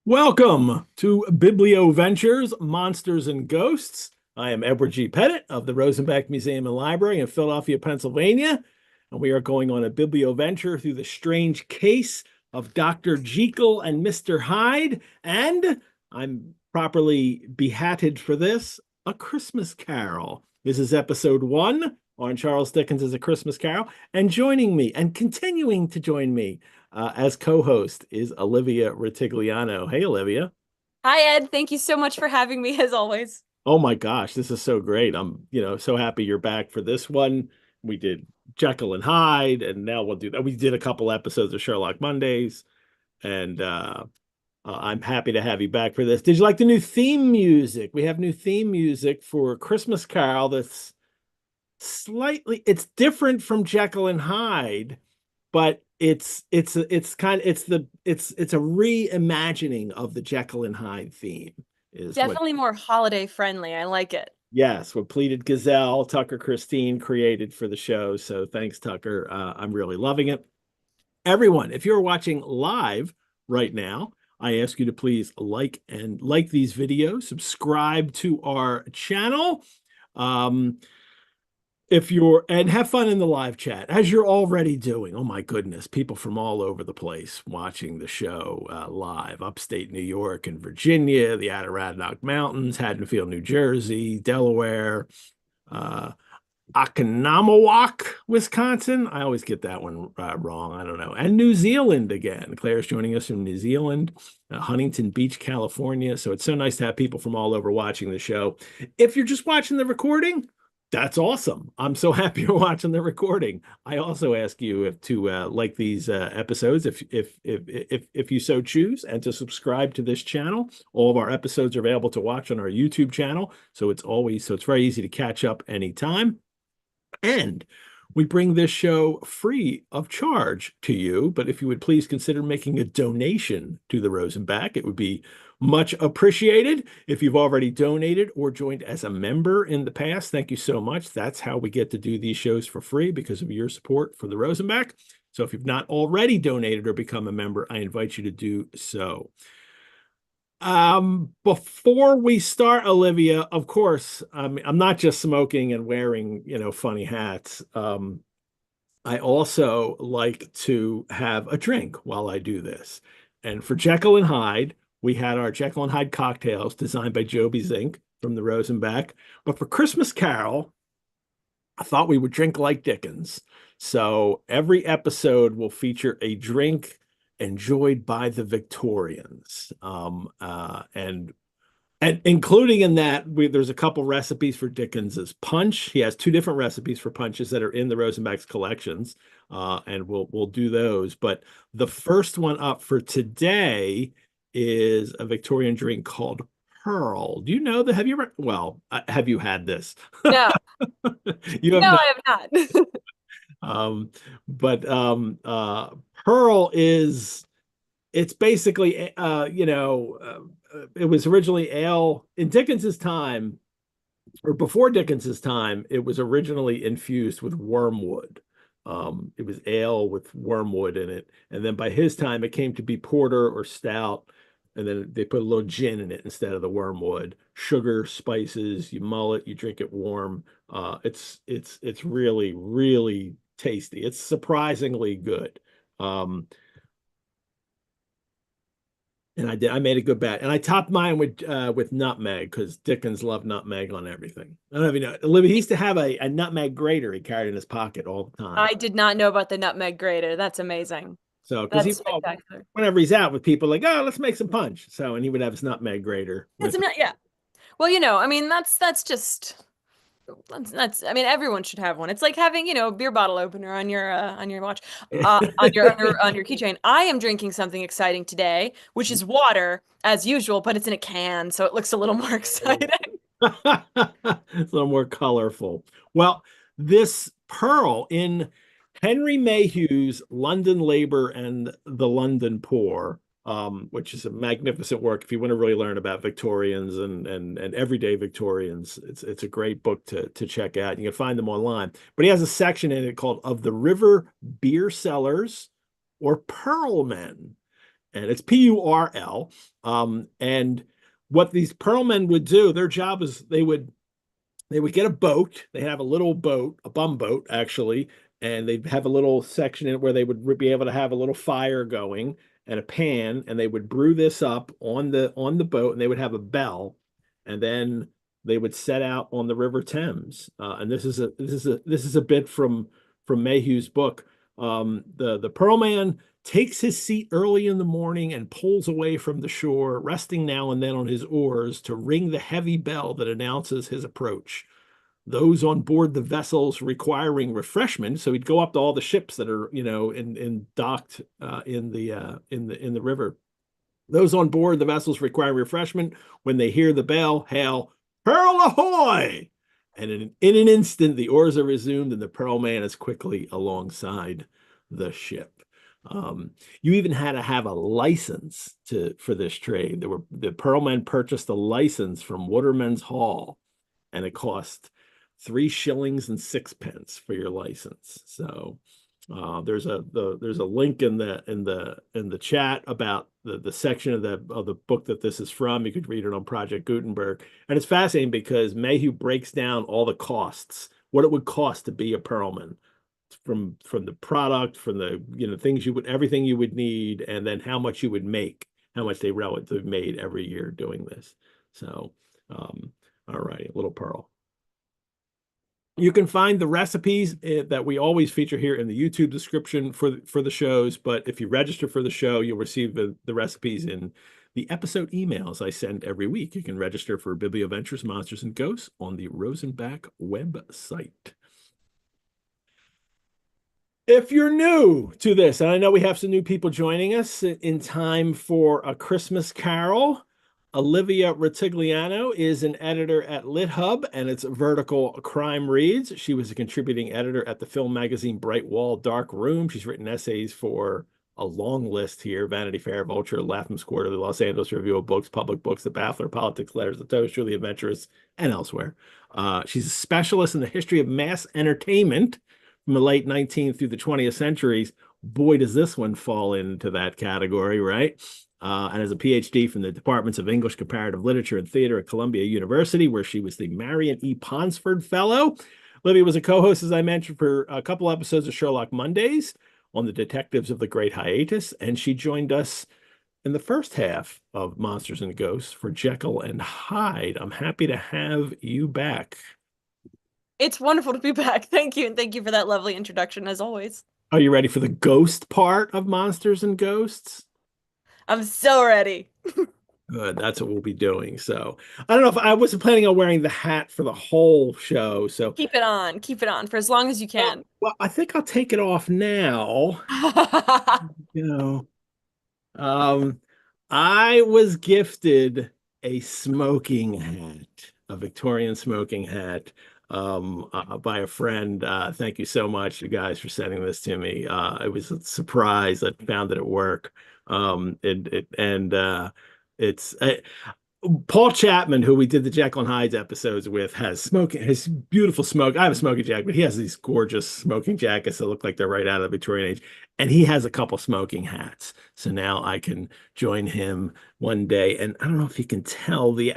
Welcome to Biblioventures, Monsters and Ghosts. I am Edward G. Pettit of the Rosenbach Museum and Library in Philadelphia, Pennsylvania, and we are going on a biblioventure through the strange case of Dr. Jekyll and Mr. Hyde, and I'm properly behatted for this, A Christmas Carol. This is episode 1 on Charles Dickens as A Christmas Carol, and joining me and continuing to join me as co-host is Olivia Rutigliano. Hey, Olivia. Hi, Ed. Thank you so much for having me as always. Oh my gosh, this is so great. I'm, so happy you're back for this one. We did Jekyll and Hyde, and now we'll do that. We did a couple episodes of Sherlock Mondays, and I'm happy to have you back for this. Did you like the new theme music? We have new theme music for Christmas Carol that's it's different from Jekyll and Hyde, but it's a reimagining of the Jekyll and Hyde theme is what. Definitely more holiday friendly. I like it. Yes, what Pleated Gazelle, Tucker Christine created for the show. So thanks, Tucker. I'm really loving it. Everyone, if you're watching live right now, I ask you to please like these videos, subscribe to our channel. And have fun in the live chat as you're already doing. Oh my goodness, people from all over the place watching the show live. Upstate New York and Virginia, the Adirondack Mountains, Haddonfield, New Jersey, Delaware, Oconomowoc, Wisconsin. I always get that one wrong. I don't know. And New Zealand again. Claire's joining us from New Zealand, Huntington Beach, California. So it's so nice to have people from all over watching the show. If you're just watching the recording, that's awesome. I'm so happy you're watching the recording. I also ask you to like these episodes if you so choose, and to subscribe to this channel. All of our episodes are available to watch on our YouTube channel, so it's very easy to catch up anytime. And we bring this show free of charge to you, but if you would please consider making a donation to the Rosenbach, it would be much appreciated. If you've already donated or joined as a member in the past, thank you so much. That's how we get to do these shows for free, because of your support for the Rosenbach. So if you've not already donated or become a member, I invite you to do so. Before we start, Olivia, of course, I'm not just smoking and wearing, funny hats. I also like to have a drink while I do this. And for Jekyll and Hyde, we had our Jekyll and Hyde cocktails designed by Joby Zink from the Rosenbach. But for Christmas Carol, I thought we would drink like Dickens. So every episode will feature a drink enjoyed by the Victorians. And including that, there's a couple recipes for Dickens's punch. He has 2 different recipes for punches that are in the Rosenbach's collections, and we'll do those. But the first one up for today is a Victorian drink called Purl. Do you know that? Have you ever? Well, have you had this? No, You have no, not. I have not. But Purl is, it's basically it was originally ale in Dickens's time, or before Dickens's time. It was originally infused with wormwood. It was ale with wormwood in it, and then by his time it came to be porter or stout, and then they put a little gin in it instead of the wormwood. Sugar, spices, you mull it, you drink it warm. It's really, really tasty. It's surprisingly good. And I made a good bet, and I topped mine with nutmeg, because Dickens loved nutmeg on everything. I don't know if you know, Olivia, he used to have a nutmeg grater he carried in his pocket all the time. I did not know about the nutmeg grater. That's amazing. So, because That's spectacular. whenever he's out with people, like, oh, let's make some punch. So, and he would have his nutmeg grater That's with him. yeah. Well, I mean, that's just I mean, everyone should have one. It's like having, a beer bottle opener on your watch, on your keychain. I am drinking something exciting today, which is water as usual, but it's in a can, so it looks a little more exciting. It's a little more colorful. Well, this Purl in Henry Mayhew's London Labor and the London Poor, which is a magnificent work. If you want to really learn about Victorians and everyday Victorians, it's a great book to check out. You can find them online. But he has a section in it called "Of the River Beer Sellers or Pearl Men." and it's Purl. And what these pearlmen would do, their job is they would get a boat. They have a little boat, a bum boat actually, and they'd have a little section in it where they would be able to have a little fire going and a pan, and they would brew this up on the boat, and they would have a bell, and then they would set out on the River Thames. And this is a bit from Mayhew's book. The Pearl Man takes his seat early in the morning and pulls away from the shore, resting now and then on his oars to ring the heavy bell that announces his approach. Those on board the vessels requiring refreshment, so he'd go up to all the ships that are, in docked in the river. Those on board the vessels requiring refreshment, when they hear the bell, hail, "Pearl ahoy!" And in an instant, the oars are resumed, and the Pearl Man is quickly alongside the ship. You even had to have a license for this trade. The Pearl Men purchased a license from Watermen's Hall, and it cost 3 shillings and 6 pence for your license. So there's a link in the chat about the section of the book that this is from. You could read it on Project Gutenberg, and it's fascinating because Mayhew breaks down all the costs, what it would cost to be a pearlman, from the product, from the things everything you would need, and then how much you would make, how much they relatively made every year doing this. So all right, a little pearl. You can find the recipes that we always feature here in the YouTube description for the shows, but if you register for the show, you'll receive the recipes in the episode emails I send every week. You can register for Biblioventures, Monsters and Ghosts on the Rosenbach website. If you're new to this, and I know we have some new people joining us in time for A Christmas Carol, Olivia Rutigliano is an editor at LitHub, and it's Vertical Crime Reads. She was a contributing editor at the film magazine Bright Wall Dark Room. She's written essays for a long list here: Vanity Fair, Vulture, Lapham's Quarterly, the Los Angeles Review of Books, Public Books, The Baffler, Politics Letters, The Toaster, The Adventurous, and elsewhere. She's a specialist in the history of mass entertainment from the late 19th through the 20th centuries. Boy, does this one fall into that category, right? And has a PhD from the Departments of English Comparative Literature and Theater at Columbia University, where she was the Marion E. Ponsford Fellow. Olivia was a co-host, as I mentioned, for a couple episodes of Sherlock Mondays on the Detectives of the Great Hiatus, and she joined us in the first half of Monsters and Ghosts for Jekyll and Hyde. I'm happy to have you back. It's wonderful to be back. Thank you, and thank you for that lovely introduction, as always. Are you ready for the ghost part of Monsters and Ghosts? I'm so ready. Good, that's what we'll be doing. So I don't know if I wasn't planning on wearing the hat for the whole show. So keep it on for as long as you can. Well, I think I'll take it off now. You know, I was gifted a smoking hat, a Victorian smoking hat, by a friend. Thank you so much, you guys, for sending this to me. It was a surprise. I found it at work. It's Paul Chapman, who we did the Jekyll and Hyde episodes with, his beautiful smoke. I have a smoking jacket, but he has these gorgeous smoking jackets that look like they're right out of the Victorian age. And he has a couple smoking hats. So now I can join him one day. And I don't know if you can tell, they're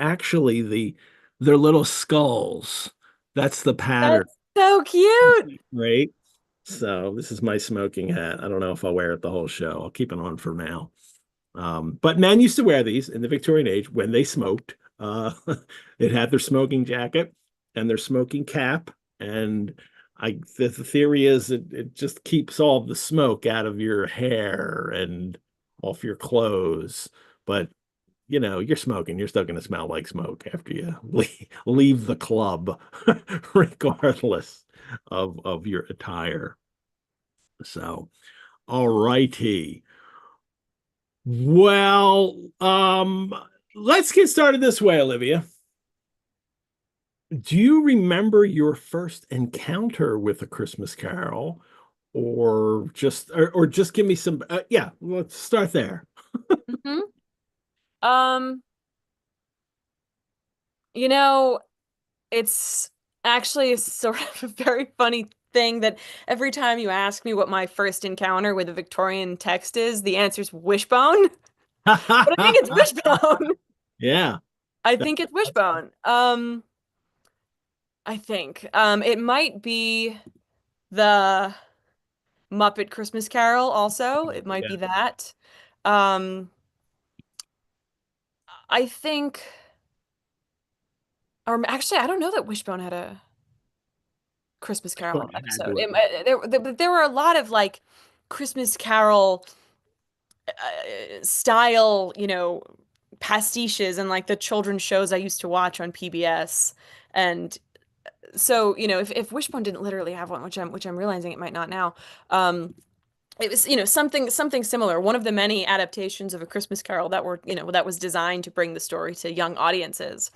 little skulls. That's the pattern. That's so cute. Right? So this is my smoking hat. I don't know if I'll wear it the whole show. I'll keep it on for now. But men used to wear these in the Victorian age when they smoked. It had their smoking jacket and their smoking cap. And the theory is it just keeps all the smoke out of your hair and off your clothes. But you're smoking. You're still going to smell like smoke after you leave the club, regardless of your attire. So, all righty. Well, let's get started this way, Olivia. Do you remember your first encounter with A Christmas Carol, or just give me some? Yeah, let's start there. Mm-hmm. It's actually sort of a very funny thing that every time you ask me what my first encounter with a Victorian text is, the answer's wishbone. But I think it's Wishbone. Yeah. I think it's Wishbone. I think it might be the Muppet Christmas Carol also. It might Yeah. be that. Um, I think, or actually, I don't know that Wishbone had a Christmas Well, Carol it had episode. to have. There were a lot of like Christmas Carol style, pastiches and like the children's shows I used to watch on PBS. And so, if Wishbone didn't literally have one, which I'm realizing it might not now, it was, something similar. One of the many adaptations of A Christmas Carol that was designed to bring the story to young audiences.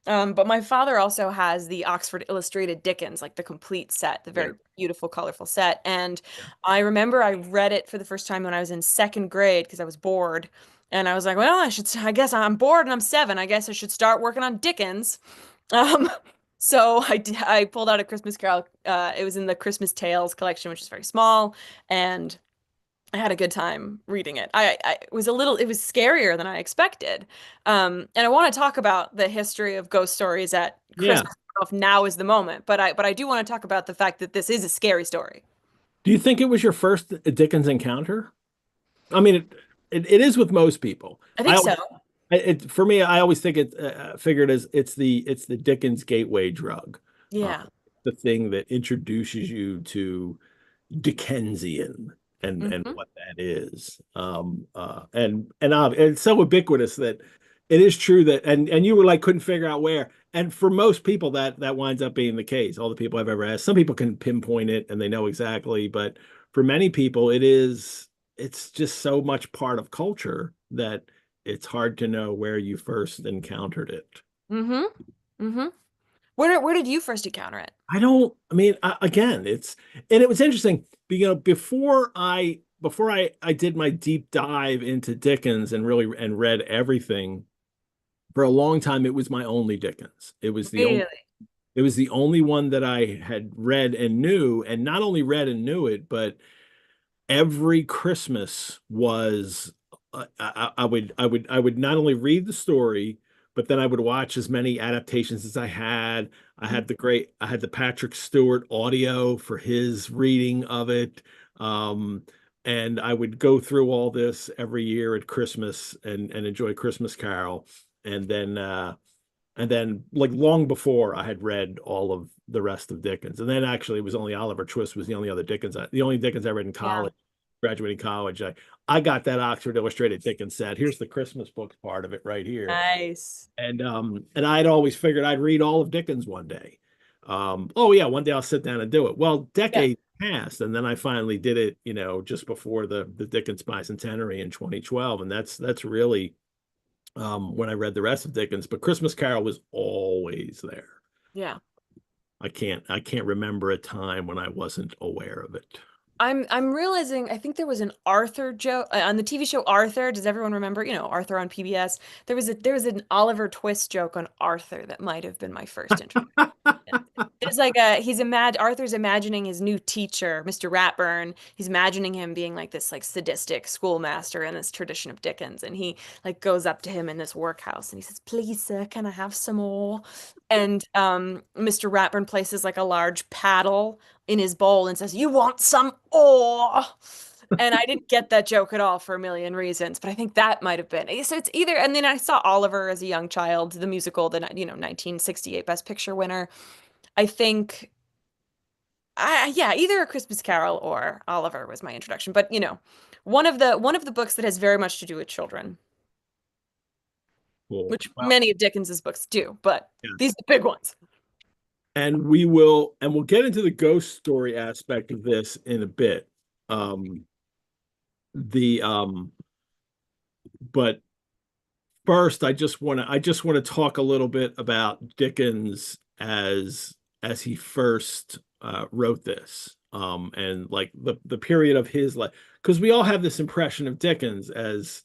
But my father also has the Oxford Illustrated Dickens, like the complete set, the Yeah. very beautiful, colorful set. And Yeah. I remember I read it for the first time when I was in second grade because I was bored. And I was like, well, I guess I'm bored and I'm 7. I guess I should start working on Dickens. Um, so I pulled out A Christmas Carol. It was in the Christmas Tales collection, which is very small. And I had a good time reading it. It was scarier than I expected. And I want to talk about the history of ghost stories at Yeah. Christmas. I don't know if now is the moment, but I do want to talk about the fact that this is a scary story. Do you think it was your first Dickens encounter? I mean, it is with most people. I think so. For me, I always think it figured as it's the Dickens gateway drug, uh, Yeah. the thing that introduces you to Dickensian and Hmm. what that is. And it's so ubiquitous that it is true that and you were like couldn't figure out where. And for most people that winds up being the case. All the people I've ever asked, some people can pinpoint it and they know exactly, but for many people it's just so much part of culture that it's hard to know where you first encountered it. Hmm. Hmm. Where did you first encounter it? I mean, again, and it was interesting, before I did my deep dive into Dickens and really and read everything for a long time, it was my only Dickens. Really? It was the only one that I had read and knew, and not only read and knew it, but every Christmas was I would not only read the story, but then I would watch as many adaptations as I had. I had the Patrick Stewart audio for his reading of it. Um, and I would go through all this every year at Christmas and enjoy Christmas Carol. And then like long before I had read all of the rest of Dickens. And then actually it was only Oliver Twist was the only Dickens I read in Yeah. college, graduating college. I got that Oxford Illustrated Dickens set. Here's the Christmas books part of it right here. Nice. And I'd always figured I'd read all of Dickens one day. Oh yeah, one day I'll sit down and do it. Well, Yeah. decades passed, and then I finally did it, just before the Dickens bicentenary in 2012. And that's really when I read the rest of Dickens, but Christmas Carol was always there. Yeah. I can't remember a time when I wasn't aware of it. I'm realizing I think there was an Arthur joke on the TV show Arthur. Does everyone remember, Arthur on PBS? There was an Oliver Twist joke on Arthur that might have been my first introduction. There's like Arthur's imagining his new teacher, Mr. Ratburn. He's imagining him being like this like sadistic schoolmaster in this tradition of Dickens. And he like goes up to him in this workhouse and he says, "Please, sir, can I have some more?" And Mr. Ratburn places like a large paddle in his bowl and says, "You want some ore?" And I didn't get that joke at all for a million reasons, but I think that might have been. So it's either, and then I saw Oliver as a young child, the musical, the 1968 Best Picture winner. I think, yeah, either A Christmas Carol or Oliver was my introduction. But one of the books that has very much to do with children, Cool. which Well, many of Dickens's books do, but these yes. are the big ones. And we'll get into the ghost story aspect of this in a bit. The but first I just want to talk a little bit about Dickens as he first wrote this. And like the period of his life, because we all have this impression of Dickens as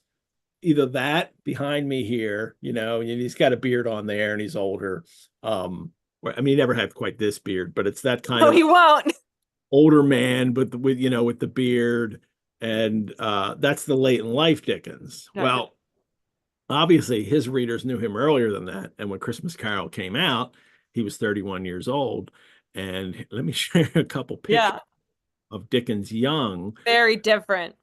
either that behind me here, and he's got a beard on there and he's older. I mean, he never had quite this beard, but it's that kind No, of he won't. older man, but with the beard, and that's the late in life Dickens. Gotcha. Well, Obviously, his readers knew him earlier than that. And when Christmas Carol came out, he was 31 years old. And let me share a couple pictures Yeah. of Dickens young. Very different.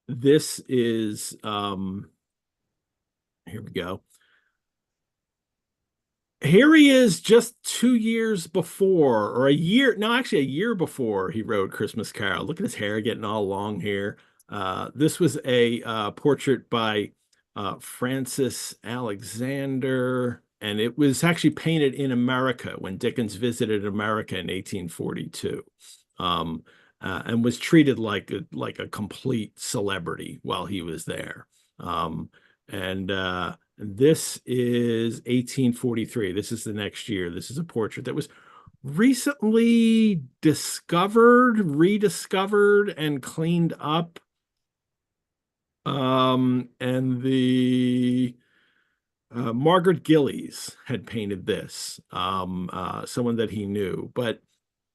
This is, here we go. Here he is just 2 years before, or a year, no, actually a year before he wrote Christmas Carol. Look at his hair getting all long here. This was a portrait by Francis Alexander, and it was actually painted in America when Dickens visited America in 1842, and was treated like a complete celebrity while he was there. And this is 1843. This is the next year. This is a portrait that was recently discovered, rediscovered, and cleaned up. And the Margaret Gillies had painted this, someone that he knew. But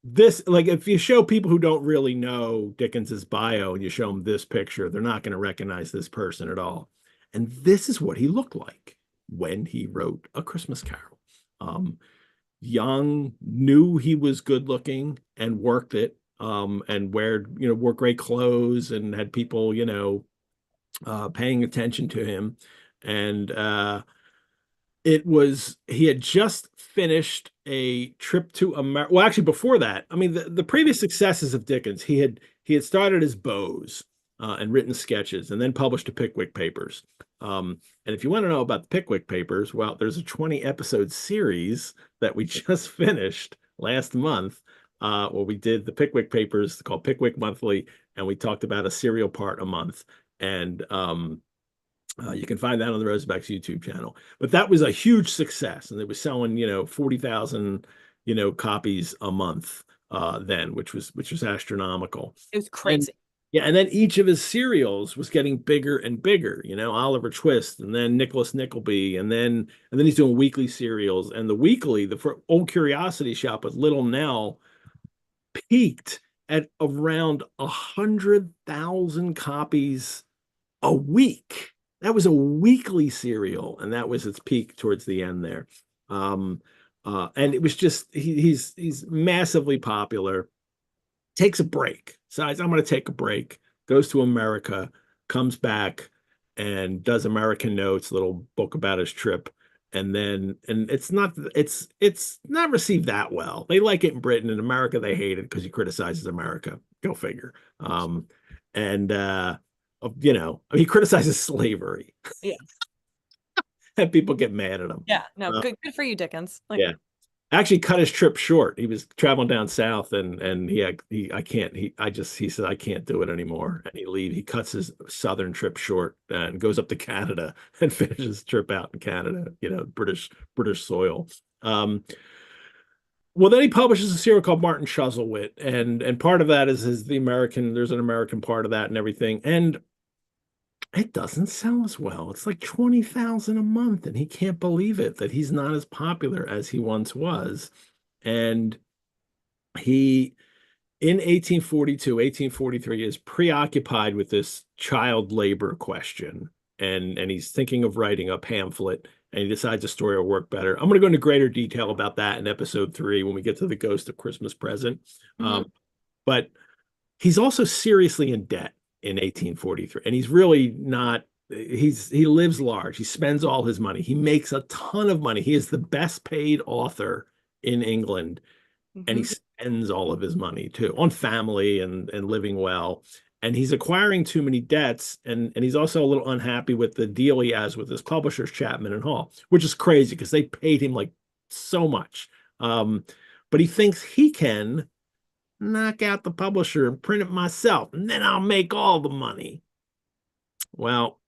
this, like, if you show people who don't really know Dickens's bio and you show them this picture, they're not going to recognize this person at all. And this is what he looked like when he wrote A Christmas Carol. Young, knew he was good looking and worked it, and wore great clothes and had people, paying attention to him. And he had just finished a trip to America. Well, actually, before that, I mean, the previous successes of Dickens, he had started as Bose, and written sketches, and then published the Pickwick Papers. And if you want to know about the Pickwick Papers, well, there's a 20-episode series that we just finished last month, where we did the Pickwick Papers called Pickwick Monthly, and we talked about a serial part a month. And you can find that on the Rosebacks YouTube channel. But that was a huge success, and it was selling, 40,000, copies a month then, which was astronomical. It was And crazy. yeah, and then each of his serials was getting bigger and bigger, Oliver Twist, and then Nicholas Nickleby, and then he's doing weekly serials. And the weekly, the Old Curiosity Shop with Little Nell, peaked at around 100,000 copies a week. That was a weekly serial, and that was its peak towards the end there. And it was just he's massively popular. Takes a break. Decides I'm going to take a break. Goes to America, comes back, and does American Notes, a little book about his trip. And it's not received that well. They like it in Britain. In America, they hate it because he criticizes America. Go figure. And he criticizes slavery, Yeah. and people get mad at him. Yeah. No, good for you, Dickens. Like, Yeah. Actually cut his trip short. He was traveling down south, and he said, I can't do it anymore. And he cuts his southern trip short and goes up to Canada and finishes his trip out in Canada, British soil. Well, then he publishes a serial called Martin Chuzzlewit, and part of that is there's an American part of that and everything. And it doesn't sell as well. It's like 20,000 a month, and he can't believe it that he's not as popular as he once was. And he, in 1842, 1843, is preoccupied with this child labor question, and he's thinking of writing a pamphlet, and he decides a story will work better. I'm going to go into greater detail about that in episode 3 when we get to the Ghost of Christmas Present. But he's also seriously in debt in 1843, and he's really not. He lives large. He spends all his money. He makes a ton of money. He is the best paid author in England, and he spends all of his money too on family and living well. And he's acquiring too many debts, and he's also a little unhappy with the deal he has with his publishers, Chapman and Hall, which is crazy because they paid him like so much. But he thinks he can knock out the publisher and print it myself, and then I'll make all the money. Well,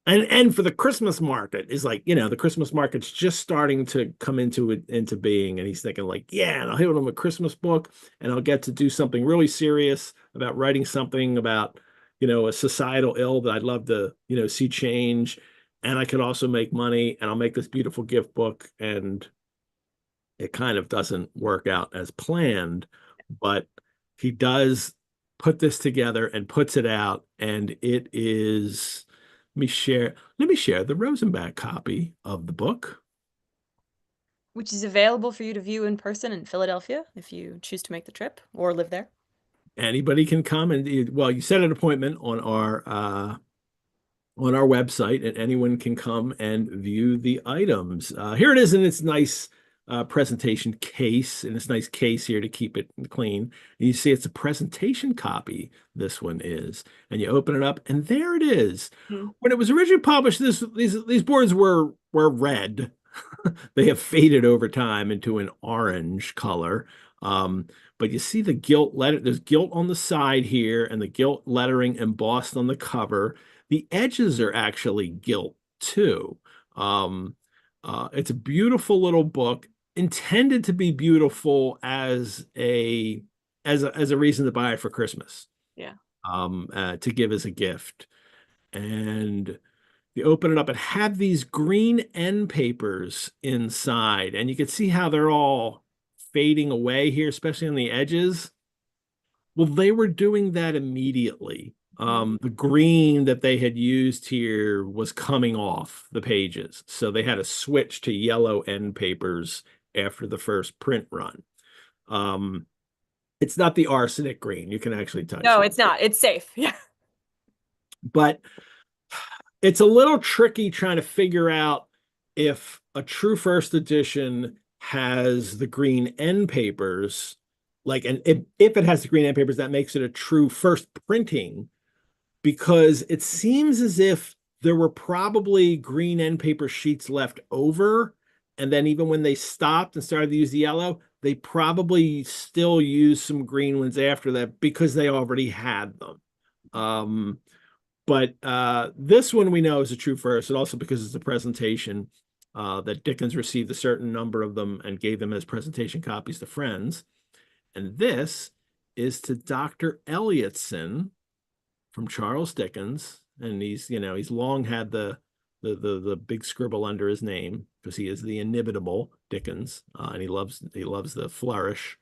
and for the Christmas market is like, the Christmas market's just starting to come into being, and he's thinking like, yeah, and I'll hit him a Christmas book, and I'll get to do something really serious about writing something about, a societal ill that I'd love to, see change, and I could also make money, and I'll make this beautiful gift book. And it kind of doesn't work out as planned, but he does put this together and puts it out, and it is Let me share the Rosenbach copy of the book. Which is available for you to view in person in Philadelphia if you choose to make the trip or live there. Anybody can come and well, you set an appointment on our website, and anyone can come and view the items. Here it is in its nice presentation case, in this nice case here to keep it clean. And you see it's a presentation copy, this one is. And you open it up, and there it is. Hmm. When it was originally published, these boards were red. They have faded over time into an orange color. But you see the gilt letter, there's gilt on the side here and the gilt lettering embossed on the cover. The edges are actually gilt too. It's a beautiful little book intended to be beautiful as a reason to buy it for Christmas. Yeah. To give as a gift. And you open it up and have these green end papers inside, and you can see how they're all fading away here, especially on the edges. Well, they were doing that immediately. The green that they had used here was coming off the pages. So they had to switch to yellow end papers after the first print run. It's not the arsenic green. You can actually touch No, it. it's not. It's safe. Yeah. But it's a little tricky trying to figure out if a true first edition has the green end papers, like, and if it has the green end papers, that makes it a true first printing, because it seems as if there were probably green end paper sheets left over. And then even when they stopped and started to use the yellow, they probably still used some green ones after that because they already had them. But this one we know is a true first, and also because it's a presentation that Dickens received a certain number of them and gave them as presentation copies to friends. And this is to Dr. Elliotson from Charles Dickens, and he's long had the big scribble under his name because he is the inimitable Dickens, and he loves the flourish.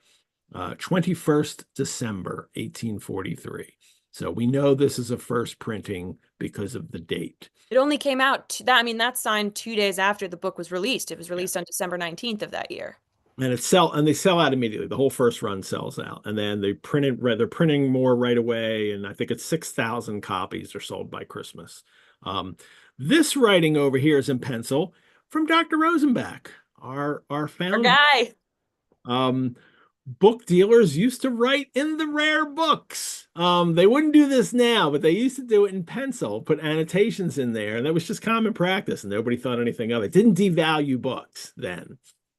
21st December 1843. So we know this is a first printing because of the date. It only came out that's signed 2 days after the book was released. It was released on December 19th of that year. And they sell out immediately. The whole first run sells out, and then they're printing more right away. And I think it's 6,000 copies are sold by Christmas. This writing over here is in pencil from Dr. Rosenbach, our founder. Our guy. Book dealers used to write in the rare books. They wouldn't do this now, but they used to do it in pencil, put annotations in there, and that was just common practice, and nobody thought anything of it. Didn't devalue books then.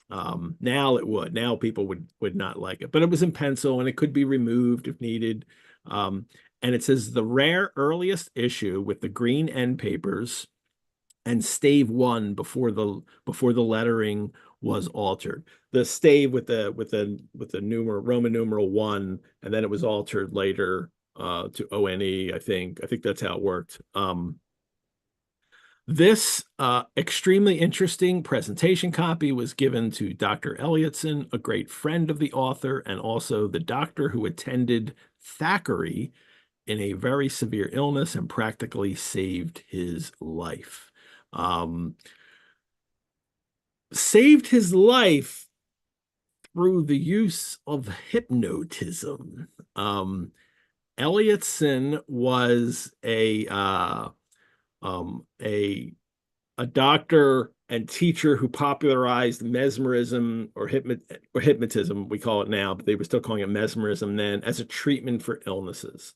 Now it would. Now people would not like it, but it was in pencil, and it could be removed if needed. And it says the rare earliest issue with the green end papers and stave 1 before the lettering was altered. The stave with the Roman numeral 1, and then it was altered later to ONE. I think that's how it worked. This extremely interesting presentation copy was given to Dr. Elliotson, a great friend of the author, and also the doctor who attended Thackeray in a very severe illness and practically saved his life. Saved his life through the use of hypnotism. Elliotson was a doctor and teacher who popularized mesmerism or hypnotism, we call it now, but they were still calling it mesmerism then, as a treatment for illnesses.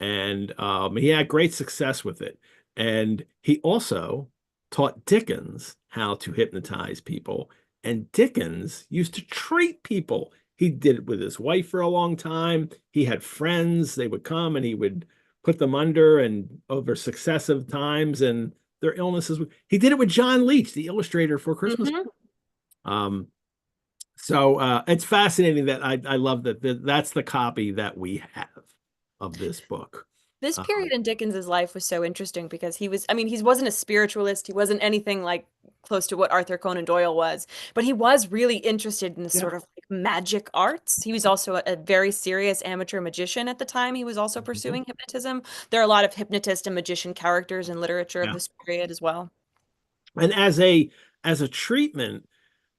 And he had great success with it. And he also taught Dickens how to hypnotize people. And Dickens used to treat people. He did it with his wife for a long time. He had friends. They would come and he would put them under, and over successive times, and their illnesses. He did it with John Leach, the illustrator for Christmas. So it's fascinating that I love that that's the copy that we have of this book. This period in Dickens's life was so interesting because he wasn't a spiritualist. He wasn't anything like close to what Arthur Conan Doyle was, but he was really interested in this sort of like magic arts. He was also a very serious amateur magician at the time. He was also Mhm. pursuing hypnotism. There are a lot of hypnotist and magician characters in literature of Yeah. this period as well. And as a treatment,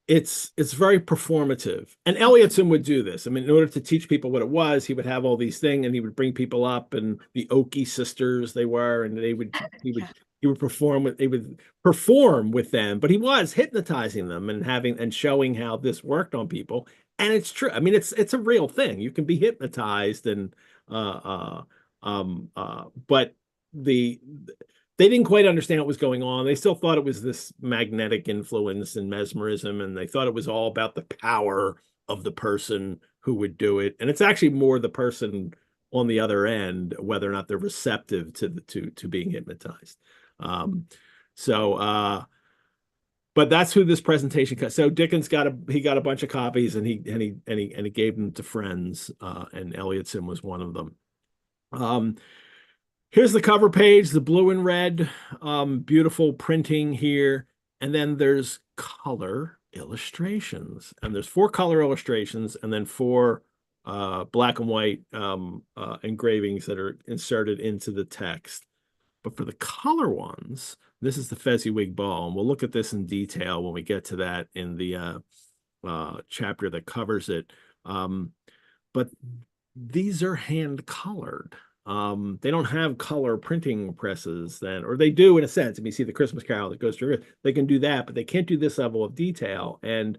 it's very performative. And Eliotson would do this. I mean, in order to teach people what it was, he would have all these things, and he would bring people up, and the Oki sisters they were, and Yeah. he would perform with they would perform with them, but he was hypnotizing them and having and showing how this worked on people. And it's true. I mean, it's a real thing. You can be hypnotized, and but the they didn't quite understand what was going on. They still thought it was this magnetic influence and mesmerism, and they thought it was all about the power of the person who would do it. And it's actually more the person on the other end, whether or not they're receptive to being hypnotized. Um, so but that's who this presentation cut. So Dickens got a bunch of copies, and he gave them to friends, and Eliotson was one of them. Here's the cover page, the blue and red, beautiful printing here. And then there's color illustrations. And there's 4 color illustrations, and then 4 black and white engravings that are inserted into the text. But for the color ones, this is the Fezziwig Ball. And we'll look at this in detail when we get to that in the chapter that covers it. But these are hand colored. They don't have color printing presses then, or they do in a sense. If you see the Christmas Carol that goes through it, they can do that, but they can't do this level of detail. And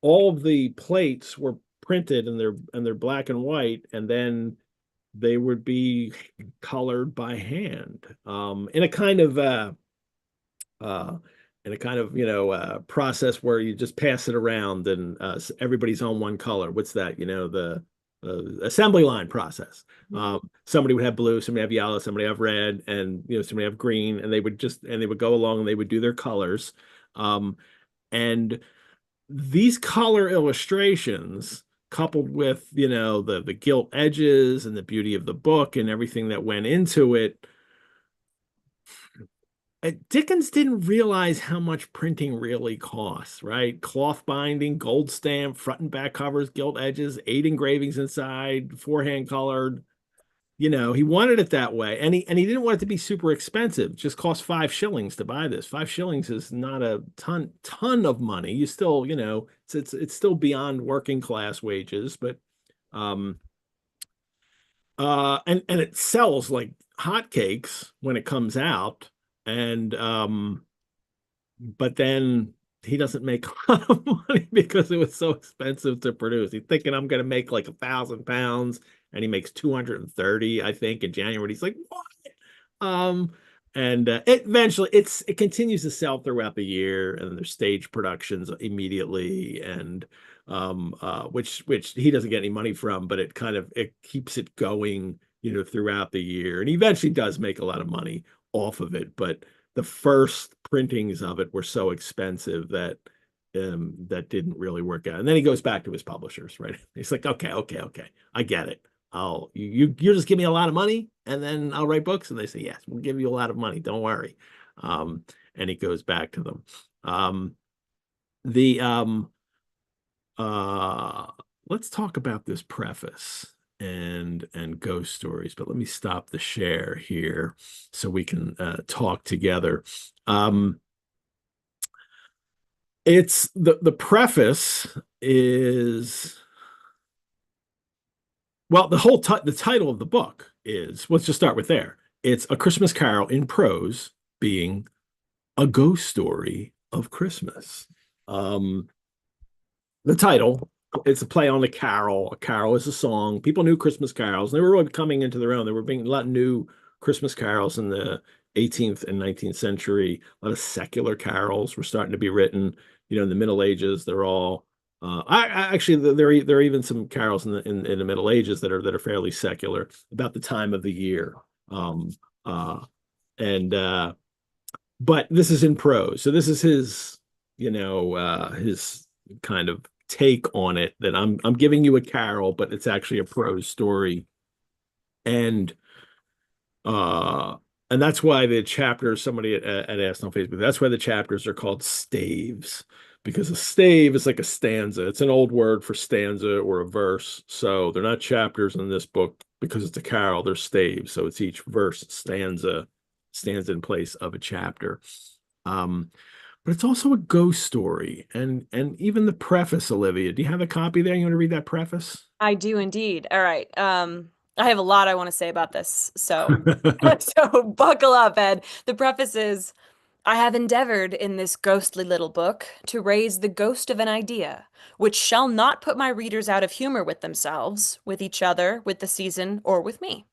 all of the plates were printed, and they're black and white, and then they would be colored by hand, in a kind of uh, process where you just pass it around, and everybody's on one color. What's that? The assembly line process. Somebody would have blue, somebody have yellow, somebody have red, and somebody have green, and they would go along and they would do their colors. And these color illustrations, coupled with the gilt edges and the beauty of the book and everything that went into it, Dickens didn't realize how much printing really costs, right? Cloth binding, gold stamp, front and back covers, gilt edges, 8 engravings inside, forehand colored. He wanted it that way, and he didn't want it to be super expensive. It just cost 5 shillings to buy this. 5 shillings is not a ton of money. You still, it's still beyond working class wages, but um and it sells like hotcakes when it comes out, and but then he doesn't make a lot of money because it was so expensive to produce. He's thinking I'm going to make like £1,000, and he makes 230, I think, in January. He's like, what? And it continues to sell throughout the year, and there's stage productions immediately, and which he doesn't get any money from, but it keeps it going, throughout the year, and he eventually does make a lot of money off of it. But the first printings of it were so expensive that that didn't really work out. And then he goes back to his publishers, right? He's like, okay, I get it. You just give me a lot of money, and then I'll write books. And they say, yes, we'll give you a lot of money. Don't worry. And he goes back to them. The Let's talk about this preface and ghost stories, but let me stop the share here so we can talk together. It's the preface is, well, the title of the book is, let's just start with there. It's A Christmas Carol in Prose, being a ghost story of Christmas. The title, it's a play on a carol. A carol is a song. People knew Christmas carols. They were really coming into their own. There were being a lot of new Christmas carols in the 18th and 19th century. A lot of secular carols were starting to be written. In the Middle Ages, they're all. Actually, there are even some carols in the Middle Ages that are fairly secular about the time of the year. And But this is in prose, so this is his kind of take on it, that I'm giving you a carol, but it's actually a prose story. And and that's why the chapters, somebody had asked on Facebook, that's why the chapters are called staves, because a stave is like a stanza. It's an old word for stanza or a verse. So they're not chapters in this book because it's a carol, they're staves. So it's each verse stanza stands in place of a chapter. Um, but it's also a ghost story. And even the preface, Olivia, do you have a copy there? You want to read that preface? I do indeed. All right. I have a lot I want to say about this. So, so buckle up, Ed. The preface is, I have endeavored in this ghostly little book to raise the ghost of an idea, which shall not put my readers out of humor with themselves, with each other, with the season, or with me.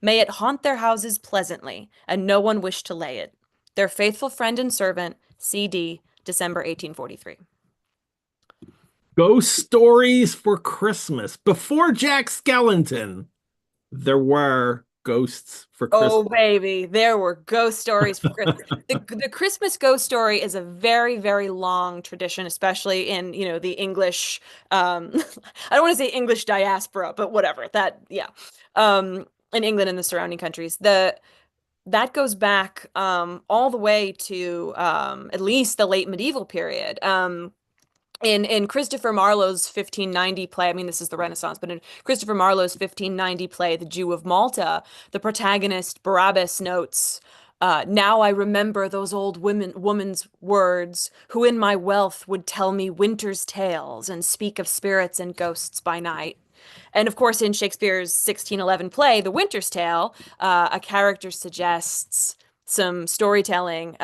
May it haunt their houses pleasantly, and no one wish to lay it. Their faithful friend and servant, C.D., December 1843. Ghost stories for Christmas. Before Jack Skellington, there were ghosts for Oh, Christmas. baby, there were ghost stories for Christmas. The Christmas ghost story is a very, very long tradition, especially in, the English, I don't want to say English diaspora, but whatever. Yeah. In England and the surrounding countries. That goes back all the way to at least the late medieval period. In Christopher Marlowe's 1590 play, I mean, this is the Renaissance, but in Christopher Marlowe's 1590 play, The Jew of Malta, the protagonist Barabbas notes, now I remember those old woman's words, who in my wealth would tell me winter's tales and speak of spirits and ghosts by night. And of course, in Shakespeare's 1611 play, The Winter's Tale, a character suggests some storytelling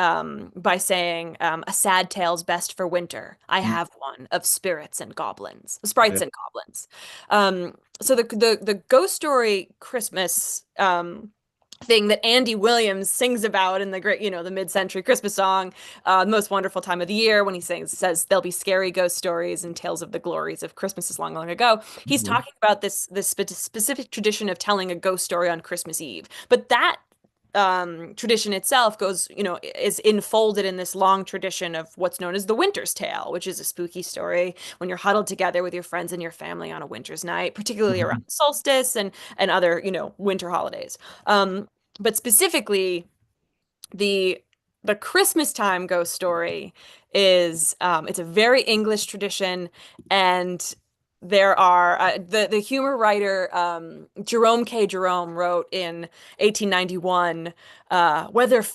by saying, a sad tale's best for winter. I have one of spirits and goblins, sprites and goblins. So the ghost story Christmas thing that Andy Williams sings about in the great, the mid-century Christmas song, the most wonderful time of the year, when he says there'll be scary ghost stories and tales of the glories of Christmases long, long ago. He's Mhm. talking about this specific tradition of telling a ghost story on Christmas Eve. But that tradition itself goes, is enfolded in this long tradition of what's known as the Winter's Tale, which is a spooky story when you're huddled together with your friends and your family on a winter's night, particularly around Mhm. solstice and other, winter holidays. But specifically, the the Christmas time ghost story is it's a very English tradition, and there are the humor writer Jerome K. Jerome wrote in 1891,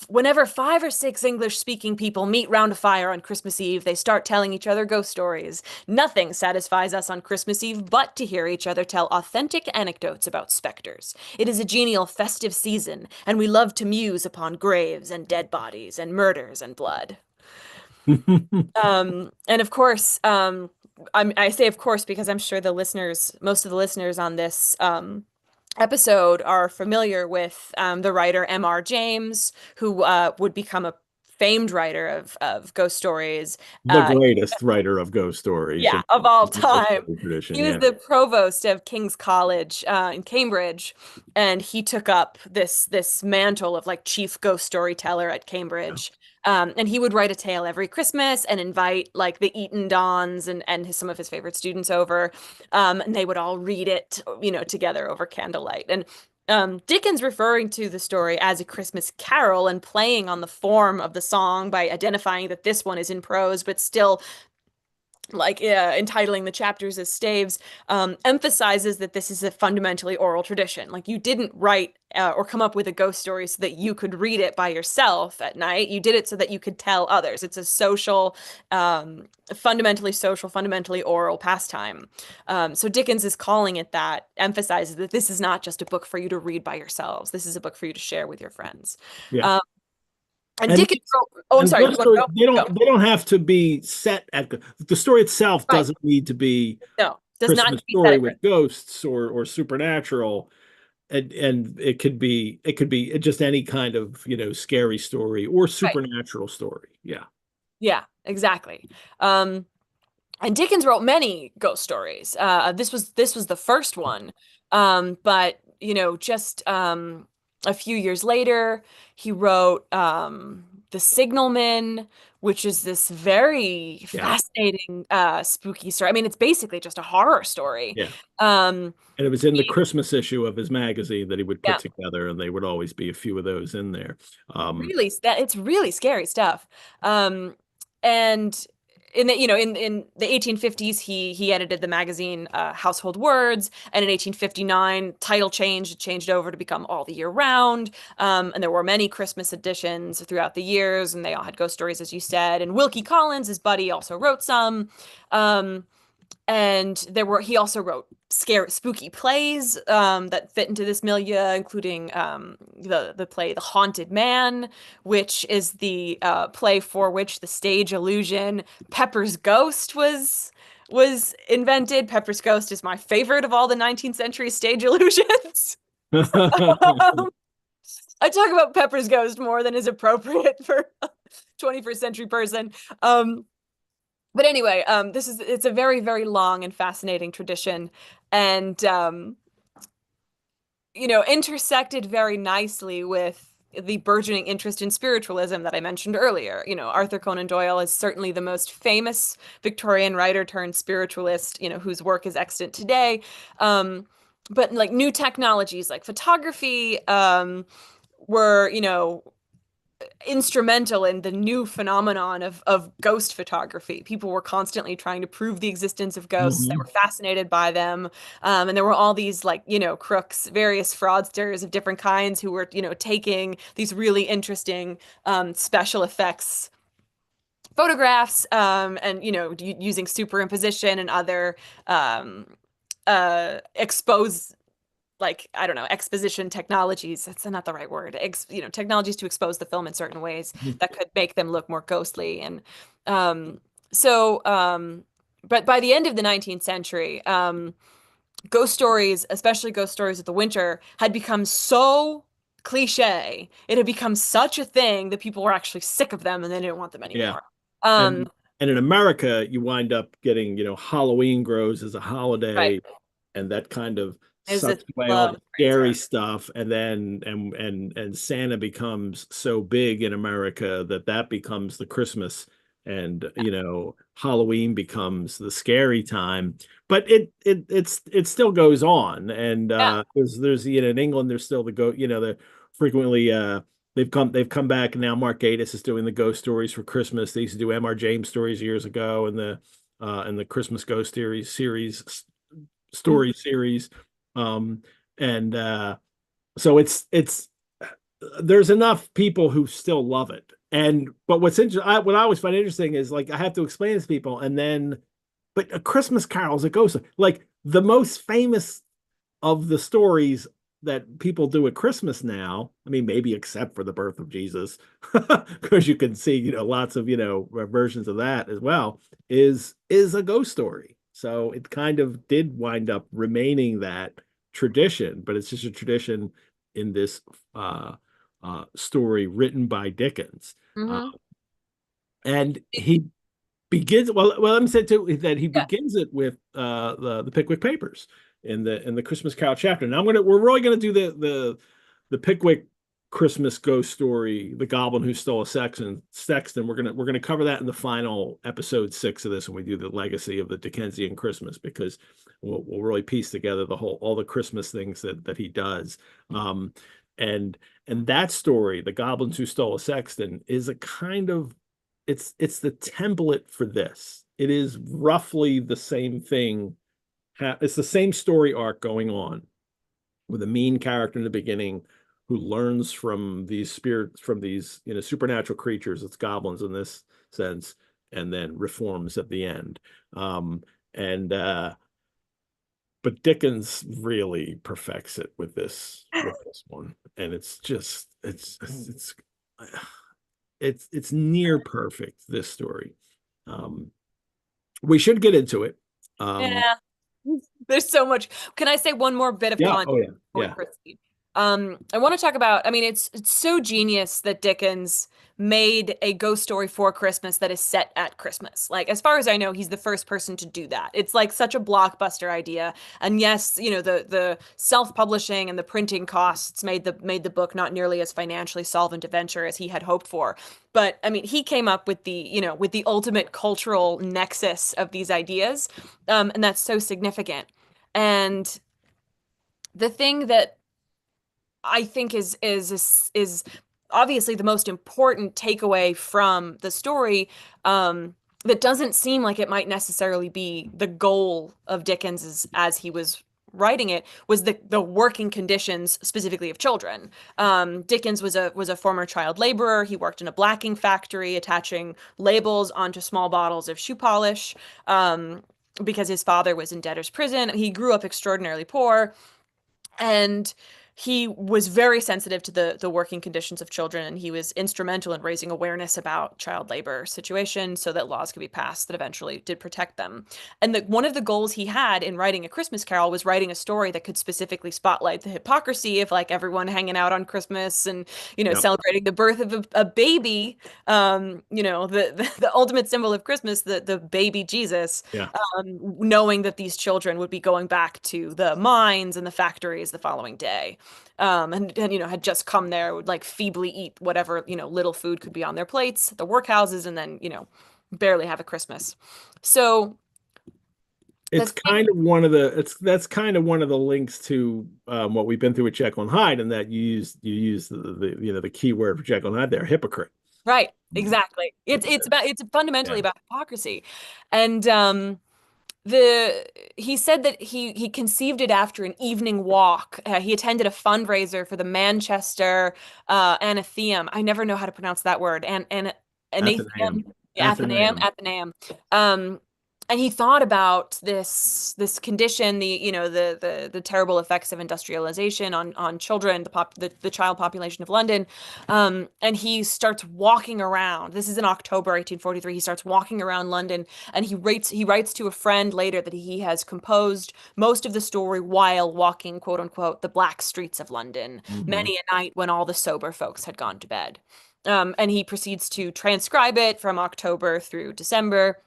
whenever 5 or 6 English speaking people meet round a fire on Christmas Eve, they start telling each other ghost stories. Nothing satisfies us on Christmas Eve but to hear each other tell authentic anecdotes about specters. It is a genial festive season, and we love to muse upon graves and dead bodies and murders and blood. And of course, I say of course because I'm sure most of the listeners on this episode are familiar with the writer M.R. James, who would become a famed writer of ghost stories. The Uh, greatest writer of ghost stories yeah, in of all the ghost time. story tradition. He was Yeah. the provost of King's College in Cambridge, and he took up this mantle of like chief ghost storyteller at Yeah. Cambridge. And he would write a tale every Christmas and invite like the Eton Dons and some of his favorite students over, and they would all read it, together over candlelight. And Dickens referring to the story as a Christmas carol and playing on the form of the song by identifying that this one is in prose, but still like entitling the chapters as staves, emphasizes that this is a fundamentally oral tradition. Like you didn't write or come up with a ghost story so that you could read it by yourself at night. You did it so that you could tell others. It's a fundamentally social, fundamentally oral pastime. So Dickens is calling it that, emphasizes that this is not just a book for you to read by yourselves. This is a book for you to share with your friends. Yeah. Um, and And Dickens wrote, oh, I'm and sorry, you ghost want to stories, go? Go. they don't have to be set at the story itself Right. doesn't need to be No, does not need Christmas to be said story at with Christmas. ghosts or supernatural. And it could be just any kind of, scary story or Right. supernatural story. Yeah. Yeah, exactly. And Dickens wrote many ghost stories. This was the first one. But just a few years later, he wrote The Signalman, which is this very Yeah. fascinating spooky story. I mean, it's basically just a horror story. Yeah. Um, And it was in the Christmas issue of his magazine that he would put yeah, together, and they would always be a few of those in there. it's really scary stuff. And in the in the 1850s he edited the magazine Household Words, and in 1859 title changed, it changed over to become All the Year Round, and there were many Christmas editions throughout the years, and they all had ghost stories, as you said. And Wilkie Collins, his buddy, also wrote some. um, and he also wrote scary, spooky plays that fit into this milieu, including the play The Haunted Man, which is the play for which the stage illusion Pepper's Ghost was invented. Pepper's Ghost is my favorite of all the 19th century stage illusions. um, I talk about Pepper's Ghost more than is appropriate for a 21st century person. But anyway, it's a very, very long and fascinating tradition, and intersected very nicely with the burgeoning interest in spiritualism that I mentioned earlier. Arthur Conan Doyle is certainly the most famous Victorian writer turned spiritualist, whose work is extant today. But like new technologies like photography were, instrumental in the new phenomenon of ghost photography. People were constantly trying to prove the existence of ghosts. They were Mhm. fascinated by them. And there were all these like, crooks, various fraudsters of different kinds who were, taking these really interesting special effects photographs and, using superimposition and other expose like I don't know, exposition technologies. That's not the right word. Technologies to expose the film in certain ways that could make them look more ghostly. And um, so, but by the end of the 19th century, ghost stories, especially ghost stories of the winter, had become so cliche. It had become such a thing that people were actually sick of them and they didn't want them Yeah. anymore. Um, And in America, you wind up getting, Halloween grows as a right. holiday, and that kind of There's this sucks away all love the of scary brainstorm. stuff. And then and Santa becomes so big in America that that becomes the Christmas, and Halloween becomes the scary time. But it still goes on, and Yeah. there's in England there's still the frequently they've come back, and now Mark Gatiss is doing the ghost stories for Christmas. They used to do M.R. James stories years ago, and the Christmas ghost series story series. And so it's there's enough people who still love it. And but what I always find interesting is, like, I have to explain this to people, and then but A Christmas Carol is a ghost story. Like, the most famous of the stories that people do at Christmas now, I mean, maybe except for the birth of Jesus, because you can see, lots of, versions of that as well, is a ghost story. So it kind of did wind up remaining that tradition, but it's just a tradition in this story written by Dickens. Uh, Hmm. and he begins well, let me say too that he Yeah. begins it with the Pickwick Papers in the Christmas Carol chapter. Now we're really gonna do the Pickwick Christmas ghost story, The Goblin Who Stole a Sexton. We're gonna cover that in the final episode 6 of this, when we do the legacy of the Dickensian Christmas, because we'll really piece together all the Christmas things that he does. Um, and and that story, The Goblins Who Stole a Sexton, is a kind of it's the template for this. It is roughly the same thing. It's the same story arc going on, with a mean character in the beginning who learns from these spirits, from these supernatural creatures, it's goblins in this sense, and then reforms at the end. And But Dickens really perfects it with this one, and it's just it's near perfect, this story. Um, we should get into it. Um, Yeah. There's so much. Can I say one more bit of yeah, context oh yeah, before we yeah, proceed? I want to talk about, I mean, it's so genius that Dickens made a ghost story for Christmas that is set at Christmas. Like, as far as I know, he's the first person to do that. It's like such a blockbuster idea. And yes, the self-publishing and the printing costs made the book not nearly as financially solvent a venture as he had hoped for. But I mean, he came up with the ultimate cultural nexus of these ideas, and that's so significant. And the thing that I think is obviously the most important takeaway from the story, that doesn't seem like it might necessarily be the goal of Dickens as he was writing it, was the working conditions specifically of children. Dickens was a former child laborer. He worked in a blacking factory, attaching labels onto small bottles of shoe polish, because his father was in debtor's prison. He grew up extraordinarily poor, and he was very sensitive to the working conditions of children, and he was instrumental in raising awareness about child labor situations so that laws could be passed that eventually did protect them. And one of the goals he had in writing A Christmas Carol was writing a story that could specifically spotlight the hypocrisy of like everyone hanging out on Christmas and, Yep. celebrating the birth of a baby, the ultimate symbol of Christmas, the baby Jesus, Yeah. knowing that these children would be going back to the mines and the factories the following day. And had just come there, would like feebly eat whatever, little food could be on their plates, the workhouses, and then, barely have a Christmas. So the It's thing, kind of one of the that's kind of one of the links to what we've been through with Jekyll and Hyde, and that you use the key word for Jekyll and Hyde there, hypocrite. right, Mm. exactly. It's fundamentally Yeah. about hypocrisy. And the he said that he conceived it after an evening walk. He attended a fundraiser for the Manchester Athenaeum. I never know how to pronounce that word. And Athenaeum. Athenaeum, yeah, Athenaeum, Athenaeum. Athenaeum. And he thought about this condition, the terrible effects of industrialization on children, the child population of London. And he starts walking around. This is in October 1843. He starts walking around London, and he writes to a friend later that he has composed most of the story while walking, quote unquote, the black streets of London, Hmm. many a night when all the sober folks had gone to bed. And he proceeds to transcribe it from October through December.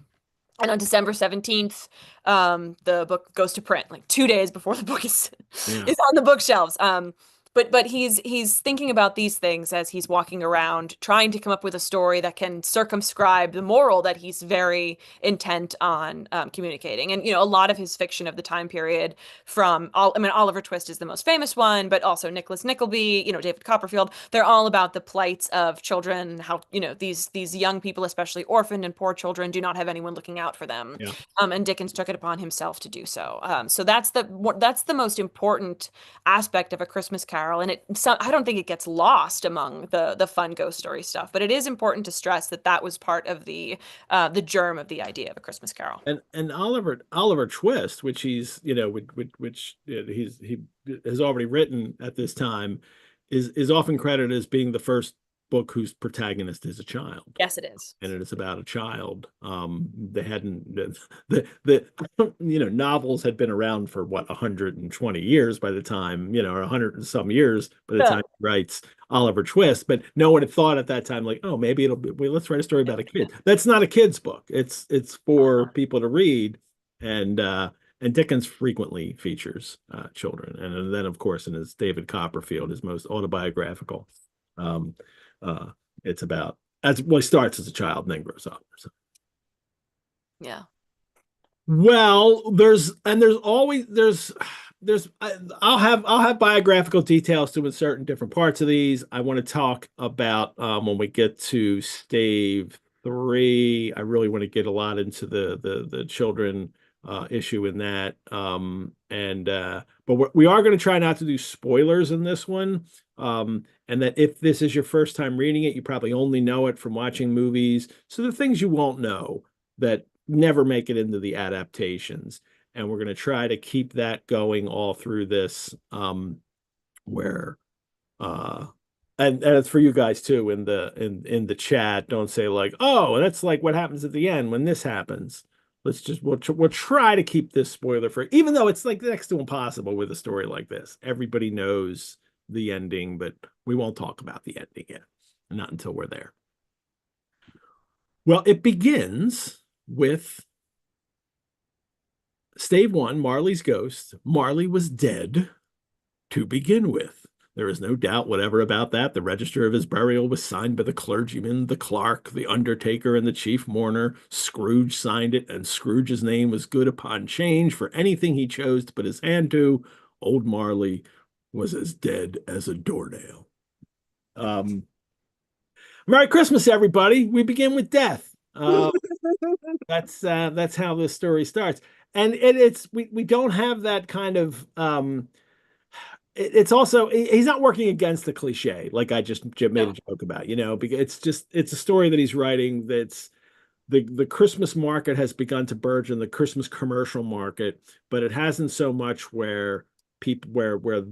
And on December 17th, the book goes to print, like 2 days before the book is Yeah. is on the bookshelves. But he's thinking about these things as he's walking around, trying to come up with a story that can circumscribe the moral that he's very intent on communicating. And a lot of his fiction of the time period, Oliver Twist is the most famous one, but also Nicholas Nickleby, David Copperfield. They're all about the plights of children, how these young people, especially orphaned and poor children, do not have anyone looking out for them. Yeah. And Dickens took it upon himself to do so. So that's the most important aspect of A Christmas Carol, and I don't think it gets lost among the fun ghost story stuff, but it is important to stress that that was part of the germ of the idea of A Christmas Carol. And Oliver Twist, which which he has already written at this time, is often credited as being the first book whose protagonist is a child. Yes, it is. And it is about a child. They hadn't the novels had been around for what 120 years by the time or 100 and some years by the Yeah. time he writes Oliver Twist, but no one had thought at that time like, oh, maybe it'll be, well, let's write a story about a kid. That's not a kid's book. It's for people to read, and Dickens frequently features children, and then of course in his David Copperfield, his most autobiographical. Um, it's about as well, he starts as a child and then grows up. So. Yeah. Well, there's always I'll have biographical details to certain different parts of these. I want to talk about when we get to Stave 3. I really want to get a lot into the children issue in that. But we are going to try not to do spoilers in this one. And that if this is your first time reading it, you probably only know it from watching movies. So the things you won't know that never make it into the adaptations. And we're going to try to keep that going all through this, where and it's for you guys too in the chat. Don't say like, oh, that's like what happens at the end when this happens. We'll try to keep this spoiler free, even though it's like next to impossible with a story like this. Everybody knows the ending, but we won't talk about the ending yet, not until we're there. Well, it begins with Stave 1, Marley's ghost. Marley was dead to begin with. There is no doubt whatever about that. The register of his burial was signed by the clergyman, the clerk, the undertaker, and the chief mourner. Scrooge signed it, and Scrooge's name was good upon change for anything he chose to put his hand to. Old Marley was as dead as a doornail. Merry Christmas, everybody. We begin with death. That's how this story starts. And it's we don't have that kind of it's also he's not working against the cliche like I just made a No. joke about, because it's a story that he's writing that's the Christmas market has begun to burgeon, the Christmas commercial market, but it hasn't so much where people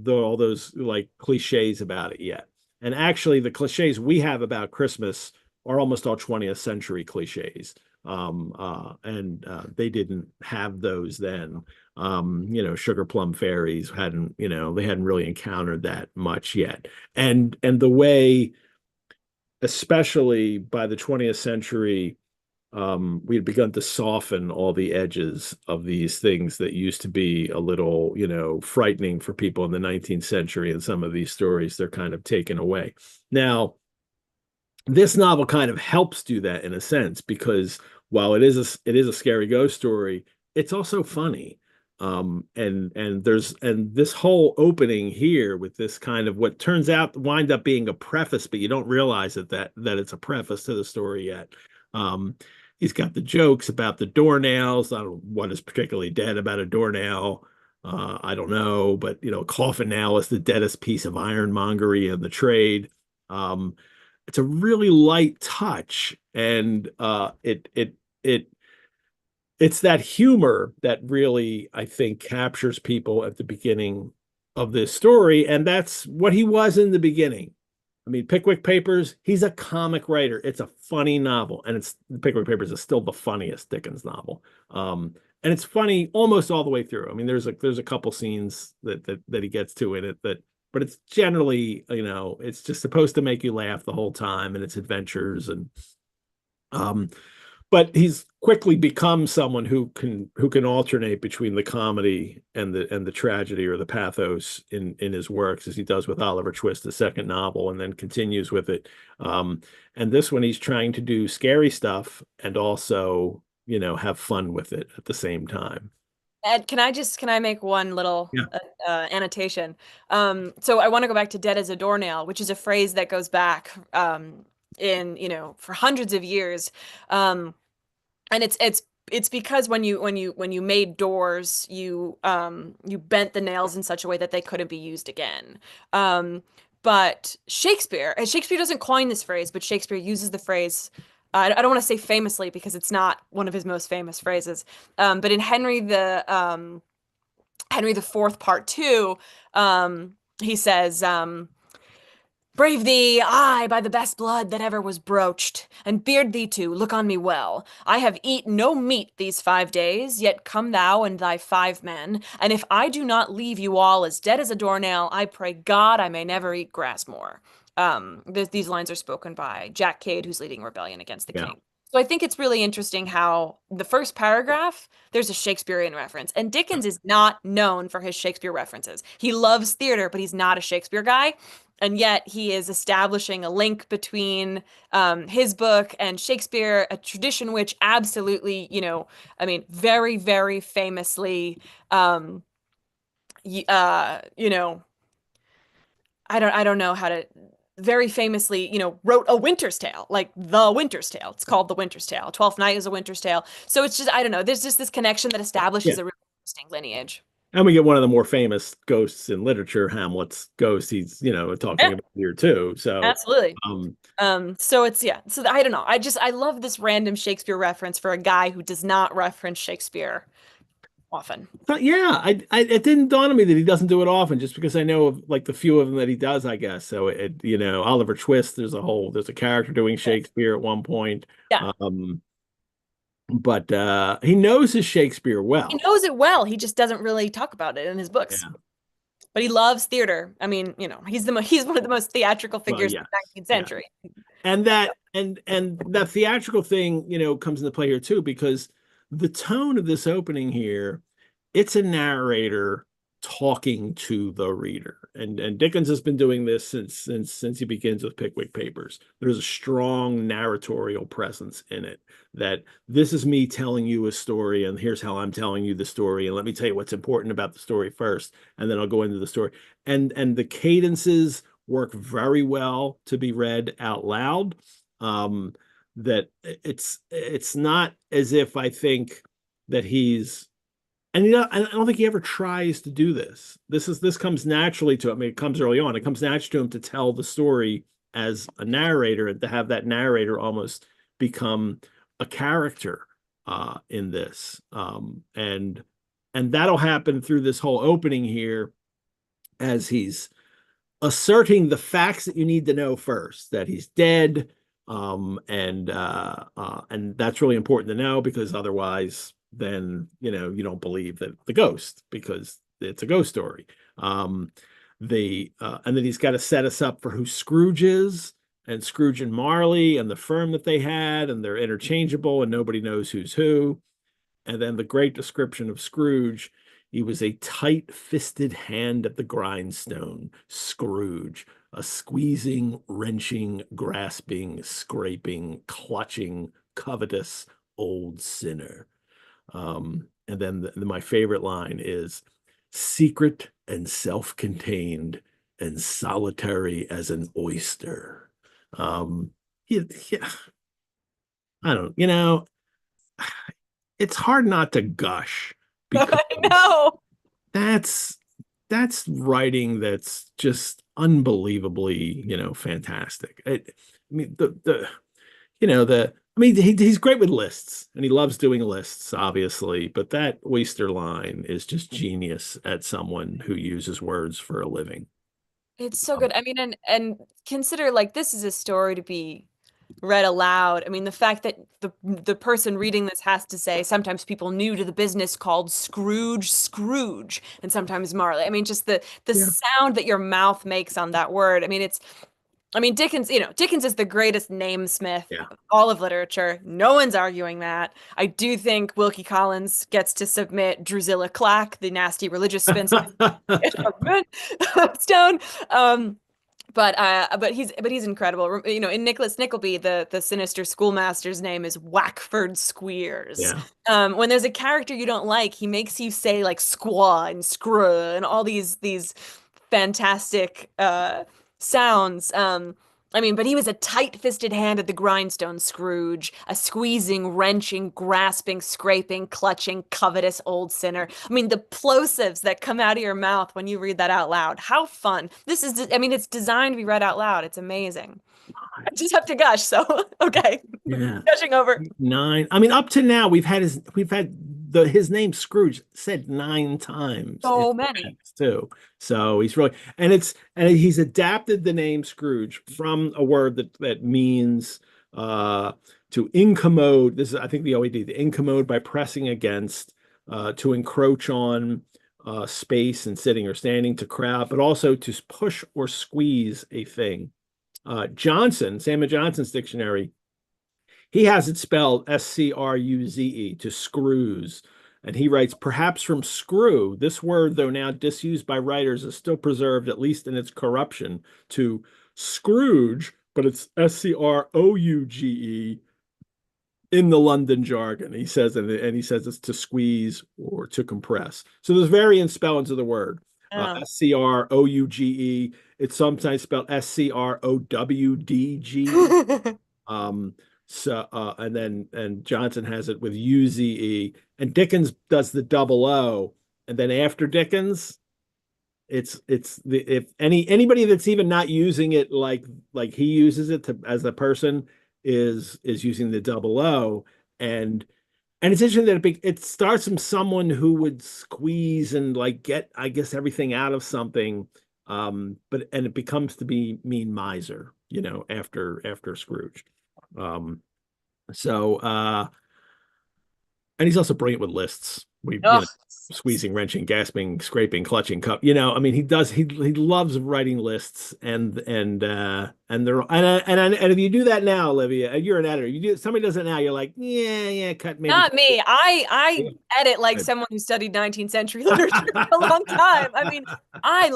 all those like cliches about it yet. And actually, the cliches we have about Christmas are almost all 20th century cliches. And they didn't have those then. Sugar plum fairies they hadn't really encountered that much yet. And the way, especially by the 20th century, we had begun to soften all the edges of these things that used to be a little, frightening for people in the 19th century. And some of these stories, they're kind of taken away. Now, this novel kind of helps do that in a sense because while it is a scary ghost story, it's also funny. And this whole opening here with this kind of what turns out wind up being a preface, but you don't realize that it's a preface to the story yet. Um, he's got the jokes about the doornails. I don't know what is particularly dead about a doornail. I don't know, but a coffin nail is the deadest piece of ironmongery in the trade. It's a really light touch, and it's that humor that really, I think, captures people at the beginning of this story, and that's what he was in the beginning. I mean, Pickwick Papers, he's a comic writer. It's a funny novel, and it's Pickwick Papers is still the funniest Dickens novel. And it's funny almost all the way through. I mean, there's a couple scenes that he gets to in it but it's generally, it's just supposed to make you laugh the whole time, and it's adventures um, but he's quickly become someone who can alternate between the comedy and the tragedy or the pathos in his works, as he does with Oliver Twist, the second novel, and then continues with it. And this one, he's trying to do scary stuff and also, have fun with it at the same time. Ed, can I make one little Yeah. annotation? So I want to go back to "dead as a doornail," which is a phrase that goes back for hundreds of years. Um, and it's because when you made doors, you bent the nails in such a way that they couldn't be used again. But Shakespeare doesn't coin this phrase, but Shakespeare uses the phrase. I don't want to say famously because it's not one of his most famous phrases. But in Henry the Fourth Part Two, he says. Brave thee, aye, by the best blood that ever was broached, and beard thee too, look on me well. I have eat no meat these 5 days, yet come thou and thy 5 men, and if I do not leave you all as dead as a doornail, I pray God I may never eat grass more. These lines are spoken by Jack Cade, who's leading a rebellion against the Yeah. king. So I think it's really interesting how the first paragraph, there's a Shakespearean reference, and Dickens is not known for his Shakespeare references. He loves theater, but he's not a Shakespeare guy, and yet he is establishing a link between his book and Shakespeare, a tradition which absolutely, I mean, very, very famously, um, y- uh, you know, I don't know how to, very famously, wrote A Winter's Tale, like The Winter's Tale. It's called The Winter's Tale. Twelfth Night is A Winter's Tale. So it's just, I don't know. There's just this connection that Yeah. establishes a really interesting lineage. And we get one of the more famous ghosts in literature, Hamlet's ghost. He's, talking Yeah, about here too. So, absolutely. um, So it's yeah. So I don't know. I love this random Shakespeare reference for a guy who does not reference Shakespeare often. but yeah, it didn't dawn on me that he doesn't do it often, just because I know of like the few of them that he does, I guess. So Oliver Twist, there's a character doing Shakespeare at one point. Yeah. Um, but he knows his Shakespeare He well. knows it well. He just doesn't really talk about it in his books. Yeah. But he loves theater. I mean, he's one of the most theatrical Well, figures in yeah. the 19th Yeah. century. And that theatrical thing, comes into play here too, because the tone of this opening here, it's a narrator talking to the reader. And Dickens has been doing this since he begins with Pickwick Papers. There's a strong narratorial presence in it, that this is me telling you a story, and here's how I'm telling you the story, and let me tell you what's important about the story first, and then I'll go into the story. And the cadences work very well to be read out loud. Um, that it's not as if I think that he's and I don't think he ever tries to do this. This comes naturally to him. I mean, it comes early on. It comes naturally to him to tell the story as a narrator and to have that narrator almost become a character in this. And that'll happen through this whole opening here as he's asserting the facts that you need to know first, that he's dead. And that's really important to know because otherwise then you don't believe that the ghost because it's a ghost story. And then he's got to set us up for who Scrooge is and Scrooge and Marley and the firm that they had, and they're interchangeable and nobody knows who's who. And then the great description of Scrooge. He was a tight-fisted hand at the grindstone, Scrooge, a squeezing, wrenching, grasping, scraping, clutching, covetous old sinner. And then my favorite line is secret and self-contained and solitary as an oyster. Yeah, yeah, I don't, it's hard not to gush because I know. that's that's writing that's just unbelievably, fantastic. I mean, he's great with lists and he loves doing lists, obviously, but that oyster line is just genius at someone who uses words for a living. It's so good. I mean, and consider like this is a story to be read aloud. I mean, the fact that the person reading this has to say sometimes people new to the business called Scrooge Scrooge and sometimes Marley. I mean, just the Yeah. sound that your mouth makes on that word. I mean, Dickens, Dickens is the greatest namesmith Yeah. of all of literature. No one's arguing that. I do think Wilkie Collins gets to submit Drusilla Clack, the nasty religious spinster, Stone. But he's incredible. In Nicholas Nickleby, the sinister schoolmaster's name is Wackford Squeers. Yeah. When there's a character you don't like, he makes you say like squaw and scruh and all these fantastic sounds. But he was a tight-fisted hand at the grindstone, Scrooge, a squeezing, wrenching, grasping, scraping, clutching, covetous old sinner. I mean, the plosives that come out of your mouth when you read that out loud. How fun. It's designed to be read out loud. It's amazing. I just have to gush, so okay. Yeah. Gushing over. Nine. I mean, up to now his name Scrooge said 9 times in So the many. text too. So he's really and he's adapted the name Scrooge from a word that means to incommode. This is I think the OED, the incommode by pressing against, to encroach on space and sitting or standing, to crowd, but also to push or squeeze a thing. Samuel Johnson's dictionary, he has it spelled Scruze, to screws. And he writes, perhaps from screw, this word, though now disused by writers, is still preserved, at least in its corruption, to Scrooge, but it's Scrouge in the London jargon. He says, and he says it's to squeeze or to compress. So there's variant spellings of the word. Oh. Scrouge. It's sometimes spelled Scrowdg. Um, and Johnson has it with Uze, and Dickens does the double O, and then after Dickens, it's the if anybody that's even not using it like he uses it as a person is using the double O, and it's interesting that it starts from someone who would squeeze and like get, I guess, everything out of something, but it becomes to mean miser, after Scrooge. Um, so and he's also brilliant with lists. Oh, Squeezing, wrenching, gasping, scraping, clutching, cup. He loves writing lists, and if you do that now, Olivia, and you're an editor, somebody does it now, you're like, yeah, cut maybe. not me. I Yeah. edit like Good. someone who studied 19th century literature for a long time. I mean, I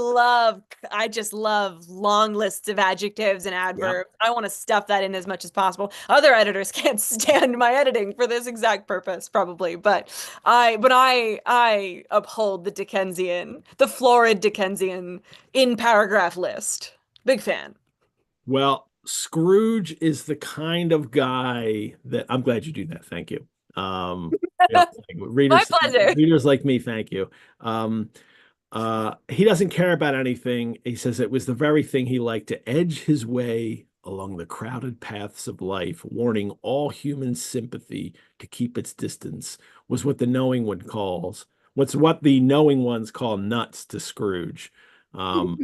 just love long lists of adjectives and Yep. adverbs. I want to stuff that in as much as possible. Other editors can't stand my editing for this exact purpose, probably, but I uphold the florid Dickensian in paragraph list. Big fan. Well, Scrooge is the kind of guy that I'm glad you do that. Thank you. Yeah, My pleasure. readers like me, thank you. Um, he doesn't care about anything. He says it was the very thing he liked to edge his way along the crowded paths of life, warning all human sympathy to keep its distance, was what the knowing ones call nuts to Scrooge. Um,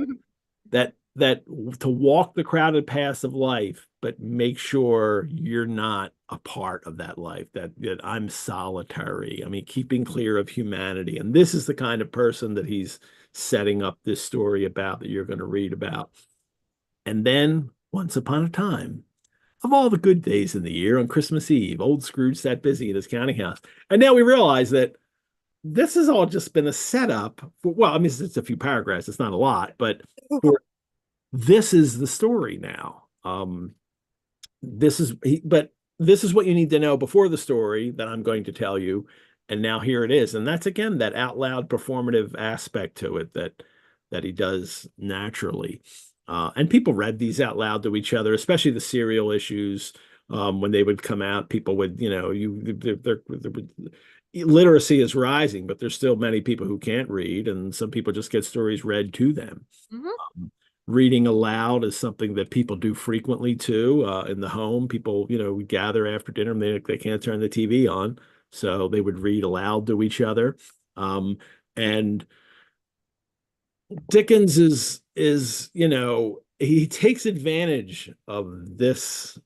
that to walk the crowded paths of life, but make sure you're not a part of that life, that I'm solitary. I mean, keeping clear of humanity. And this is the kind of person that he's setting up this story about that you're going to read about. And then, once upon a time, of all the good days in the year, on Christmas Eve, old Scrooge sat busy in his counting house. And now we realize that this has all just been a setup for, well, I mean, it's a few paragraphs, it's not a lot, but for this is the story now. But this is what you need to know before the story that I'm going to tell you. And now here it is. And that's again that out loud performative aspect to it that he does naturally. And people read these out loud to each other, especially the serial issues. When they would come out, people would, literacy is rising, but there's still many people who can't read, and some people just get stories read to them. Mhm. Reading aloud is something that people do frequently too, in the home. People, would gather after dinner and they can't turn the TV on, so they would read aloud to each other. And Dickens is he takes advantage of this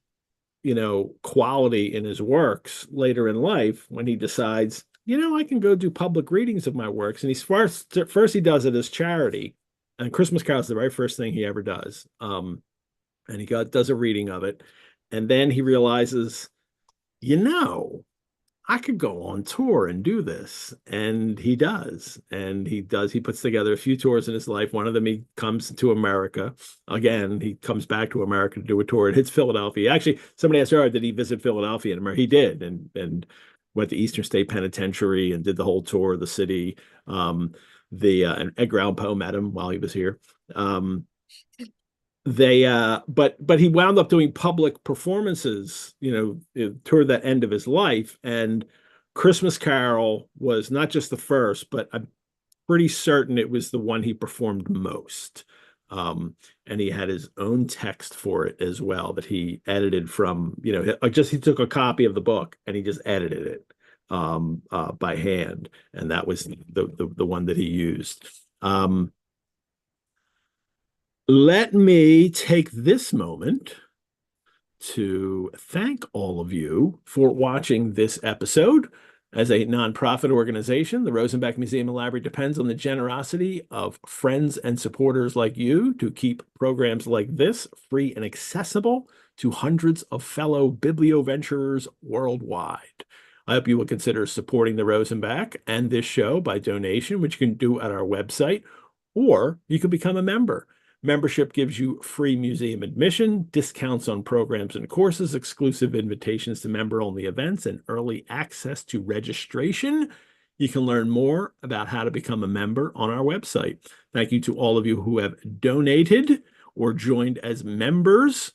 quality in his works later in life when he decides, I can go do public readings of my works. And he's first he does it as charity. And Christmas Carol is the very first thing he ever does. And he does a reading of it. And then he realizes, you know, I could go on tour and do this. And he does. And he puts together a few tours in his life. One of them, he comes to America. Again, he comes back to America to do a tour. It hits Philadelphia. Actually, somebody asked her, did he visit Philadelphia in America? He did. And went to Eastern State Penitentiary and did the whole tour of the city. And Edgar Allan Poe met him while he was here. But he wound up doing public performances, toward the end of his life. And Christmas Carol was not just the first, but I'm pretty certain it was the one he performed most. And he had his own text for it as well that he edited from, he took a copy of the book and he just edited it by hand, and that was the one that he used. Let me take this moment to thank all of you for watching this episode. As a nonprofit organization, the Rosenbach Museum and Library depends on the generosity of friends and supporters like you to keep programs like this free and accessible to hundreds of fellow biblioventures worldwide. I hope you will consider supporting the Rosenbach and this show by donation, which you can do at our website, or you can become a member. Membership gives you free museum admission, discounts on programs and courses, exclusive invitations to member-only events, and early access to registration. You can learn more about how to become a member on our website. Thank you to all of you who have donated or joined as members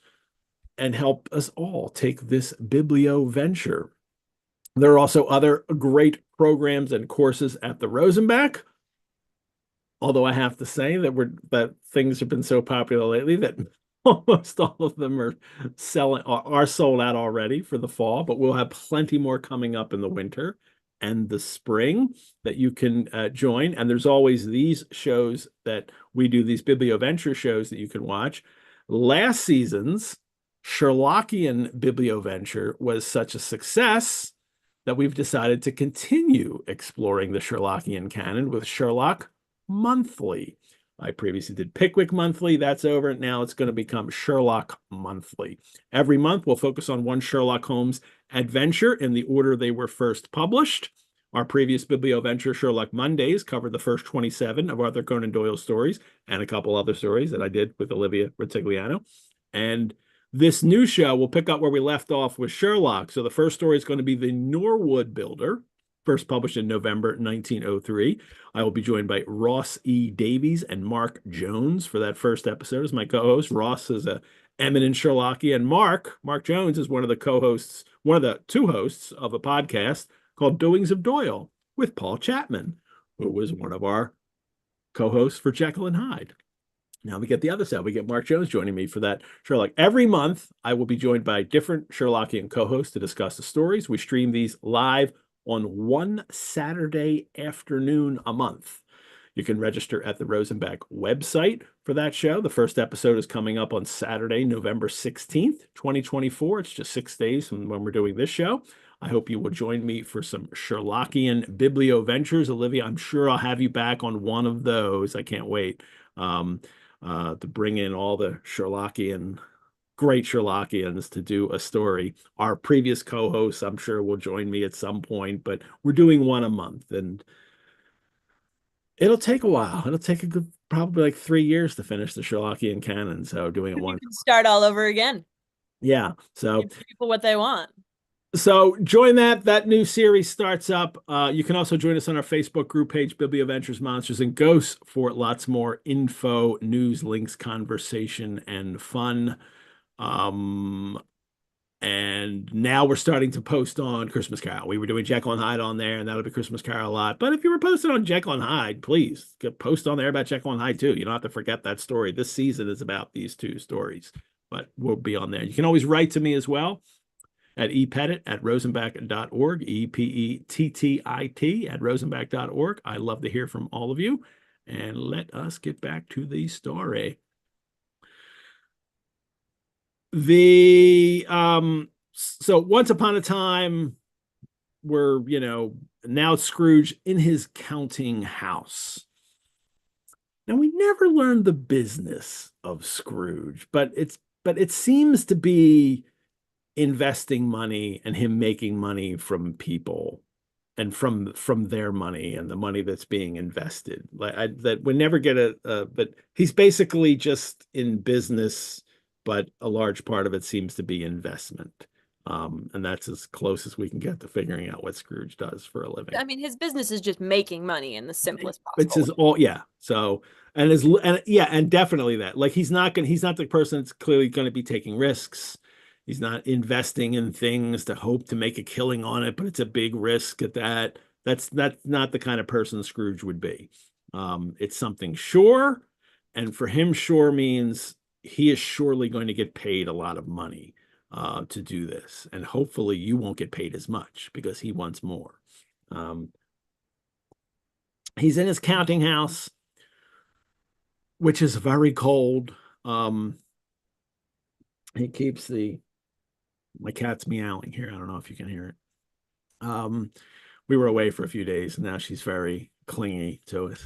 and help us all take this biblioventure. There are also other great programs and courses at the Rosenbach. Although I have to say that things have been so popular lately that almost all of them are sold out already for the fall, but we'll have plenty more coming up in the winter and the spring that you can join. And there's always these shows that we do, these Biblioventure shows that you can watch. Last season's Sherlockian Biblioventure was such a success that we've decided to continue exploring the Sherlockian canon with Sherlock Monthly. I previously did Pickwick Monthly. That's over. Now it's going to become Sherlock Monthly. Every month, we'll focus on one Sherlock Holmes adventure in the order they were first published. Our previous Biblioventure Sherlock Mondays covered the first 27 of Arthur Conan Doyle's stories and a couple other stories that I did with Olivia Rutigliano. And this new show will pick up where we left off with Sherlock. So the first story is going to be The Norwood Builder, first published in November 1903. I will be joined by Ross E. Davies and Mark Jones for that first episode as my co-host. Ross is an eminent Sherlockian Mark Jones is one of the co-hosts, one of the two hosts of a podcast called Doings of Doyle with Paul Chapman, who was one of our co-hosts for Jekyll and Hyde. Now we get the other side. We get Mark Jones joining me for that Sherlock. Every month, I will be joined by different Sherlockian co-hosts to discuss the stories. We stream these live on one Saturday afternoon a month. You can register at the Rosenbach website for that show. The first episode is coming up on Saturday, November 16th, 2024. It's just 6 days from when we're doing this show. I hope you will join me for some Sherlockian Biblioventures. Olivia, I'm sure I'll have you back on one of those. I can't wait to bring in all the great Sherlockians to do a story. Our previous co-hosts, I'm sure, will join me at some point, but we're doing one a month, and it'll take a while. It'll take probably like 3 years to finish the Sherlockian canon. So doing it You one. can start all over again. Yeah. So give people what they want. So join that. That new series starts up. You can also join us on our Facebook group page, Biblioventures, Monsters, and Ghosts, for lots more info, news, links, conversation, and fun. And now we're starting to post on Christmas Carol. We were doing Jekyll and Hyde on there, and that'll be Christmas Carol a lot. But if you were posting on Jekyll and Hyde, please post on there about Jekyll and Hyde too. You don't have to forget that story. This season is about these two stories, but we'll be on there. You can always write to me as well at epettit@rosenbach.org, EPETTIT@rosenbach.org. I love to hear from all of you. And let us get back to the story. So once upon a time, now Scrooge in his counting house. Now we never learned the business of Scrooge, but it seems to be investing money and him making money from people and from their money and the money that's being invested. That we never get but he's basically just in business, but a large part of it seems to be investment. And that's as close as we can get to figuring out what Scrooge does for a living. I mean, his business is just making money in the simplest possible. It's his all, yeah. So and definitely that. Like he's not the person that's clearly going to be taking risks. He's not investing in things to hope to make a killing on it, but it's a big risk at that. That's not the kind of person Scrooge would be. It's something sure, and for him, sure means he is surely going to get paid a lot of money to do this, and hopefully you won't get paid as much because he wants more. He's in his counting house, which is very cold. He keeps my cat's meowing here. I don't know if you can hear it. We were away for a few days, and now she's very clingy to it.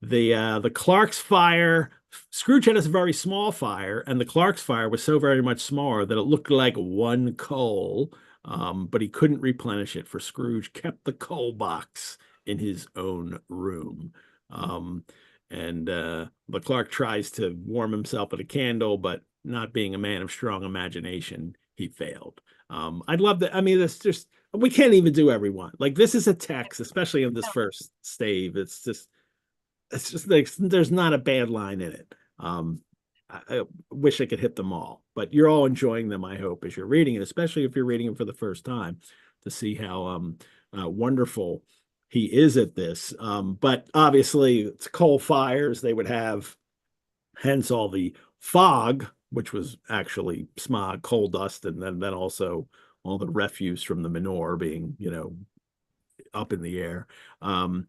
The Clark's fire, Scrooge had a very small fire, and the Clark's fire was so very much smaller that it looked like one coal, but he couldn't replenish it, for Scrooge kept the coal box in his own room. And the Clark tries to warm himself with a candle, but not being a man of strong imagination, he failed. I'd love that. I mean, it's just, we can't even do everyone. Like, this is a text, especially in this first stave. It's just like, there's not a bad line in it. I wish I could hit them all, but you're all enjoying them, I hope, as you're reading it, especially if you're reading them for the first time, to see how wonderful he is at this. But obviously, it's coal fires they would have, hence all the fog, which was actually smog, coal dust, and then also all the refuse from the manure being, up in the air. And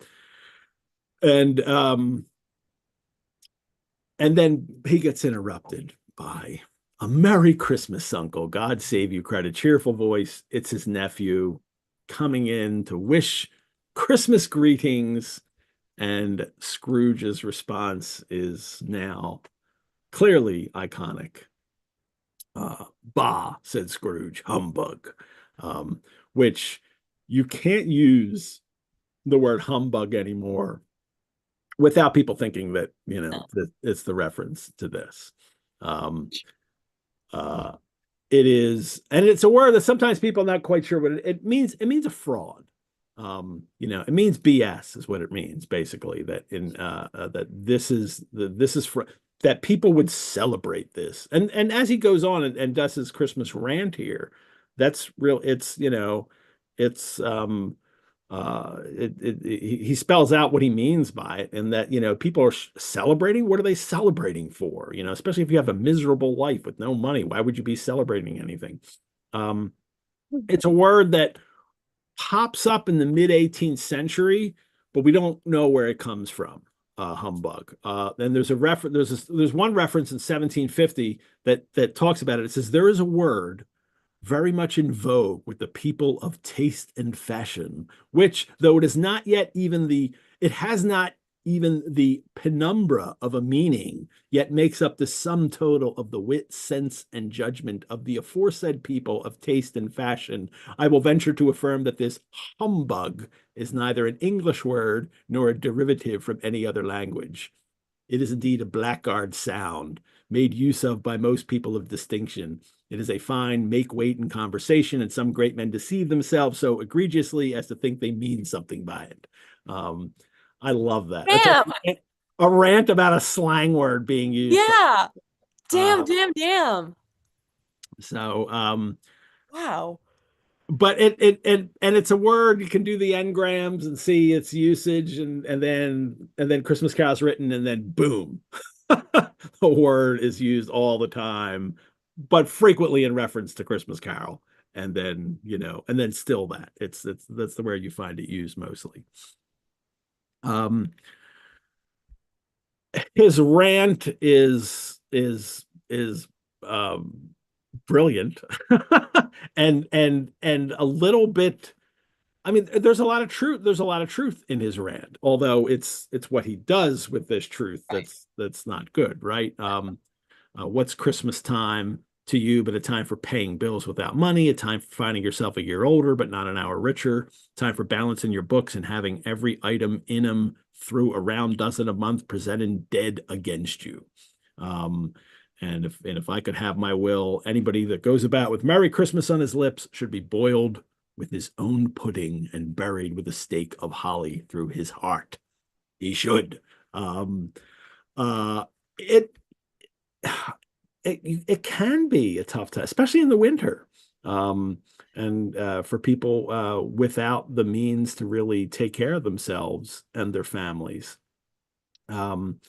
then he gets interrupted by a "Merry Christmas, Uncle. God save you," cried a cheerful voice. It's his nephew coming in to wish Christmas greetings. And Scrooge's response is now clearly iconic. "Bah," said Scrooge, "humbug," which you can't use the word humbug anymore without people thinking that, that it's the reference to this. It is, and it's a word that sometimes people are not quite sure what it means. It means a fraud. It means BS is what it means, basically, that this is that people would celebrate this. And as he goes on and does his Christmas rant here, that's real. It's, it's he spells out what he means by it, and that, people are celebrating. What are they celebrating for? Especially if you have a miserable life with no money, why would you be celebrating anything? Um, it's a word that pops up in the mid 18th century, but we don't know where it comes from. Humbug. And there's a reference. There's one reference in 1750 that talks about it. It says there is a word very much in vogue with the people of taste and fashion, which, though it is not yet even it has not even the penumbra of a meaning, yet makes up the sum total of the wit, sense, and judgment of the aforesaid people of taste and fashion. I will venture to affirm that this humbug is neither an English word nor a derivative from any other language. It is indeed a blackguard sound, made use of by most people of distinction. It is a fine make-weight in conversation, and some great men deceive themselves so egregiously as to think they mean something by it. I love that. That's Damn. a rant about a slang word being used. Yeah. Uh, Damn. So, Wow. but and it's a word you can do the engrams and see its usage, and then Christmas Carol's written, and then boom, the word is used all the time, but frequently in reference to Christmas Carol, and then and then still that's the word you find it used mostly. His rant is brilliant and a little bit. I mean, there's a lot of truth in his rant, although it's what he does with this truth that's not good, right? What's Christmas time to you but a time for paying bills without money, a time for finding yourself a year older but not an hour richer, time for balancing your books and having every item in them through a round dozen a month presented dead against you. And if I could have my will, anybody that goes about with Merry Christmas on his lips should be boiled with his own pudding and buried with a stake of holly through his heart. He should. It it can be a tough time, especially in the winter, and for people without the means to really take care of themselves and their families. And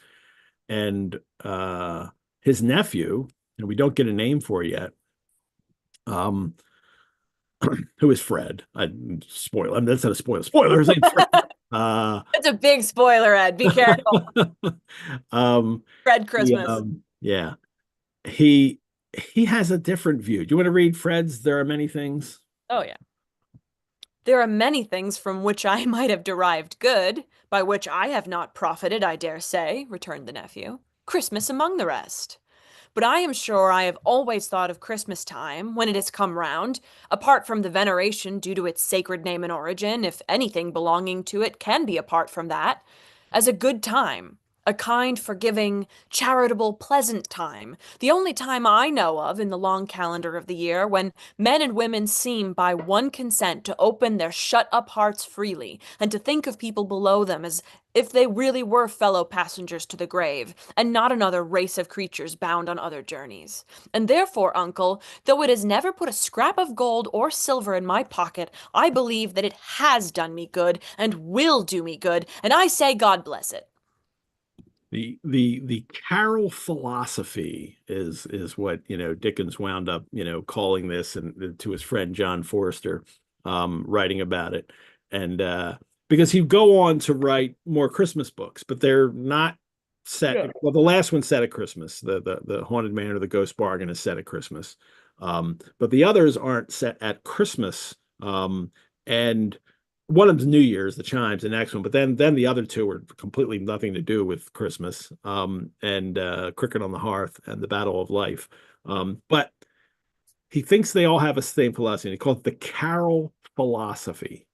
his nephew, and we don't get a name for yet, who is Fred. Spoiler. I mean, that's not a spoiler. Spoiler. His name's Fred. That's a big spoiler, Ed. Be careful. Fred Christmas. Yeah. He has a different view. Do you want to read Fred's There Are Many Things? Oh, yeah. There are many things from which I might have derived good, by which I have not profited, I dare say, returned the nephew. Christmas among the rest. But I am sure I have always thought of Christmas time, when it has come round, apart from the veneration due to its sacred name and origin, if anything belonging to it can be apart from that, as a good time, a kind, forgiving, charitable, pleasant time, the only time I know of in the long calendar of the year when men and women seem by one consent to open their shut-up hearts freely, and to think of people below them as if they really were fellow passengers to the grave, and not another race of creatures bound on other journeys. And therefore, uncle, though it has never put a scrap of gold or silver in my pocket, I believe that it has done me good, and will do me good, and I say God bless it. The Carol philosophy is what Dickens wound up calling this, and to his friend John Forster, writing about it, and because he'd go on to write more Christmas books, but they're not set. Yeah. Well, the last one's set at Christmas. The Haunted Manor, the Ghost Bargain is set at Christmas, but the others aren't set at Christmas, and one of them's New Year's, the Chimes, the next one, but then the other two are completely nothing to do with Christmas, and Cricket on the Hearth and the Battle of Life. But he thinks they all have a same philosophy, and he calls it the Carol philosophy,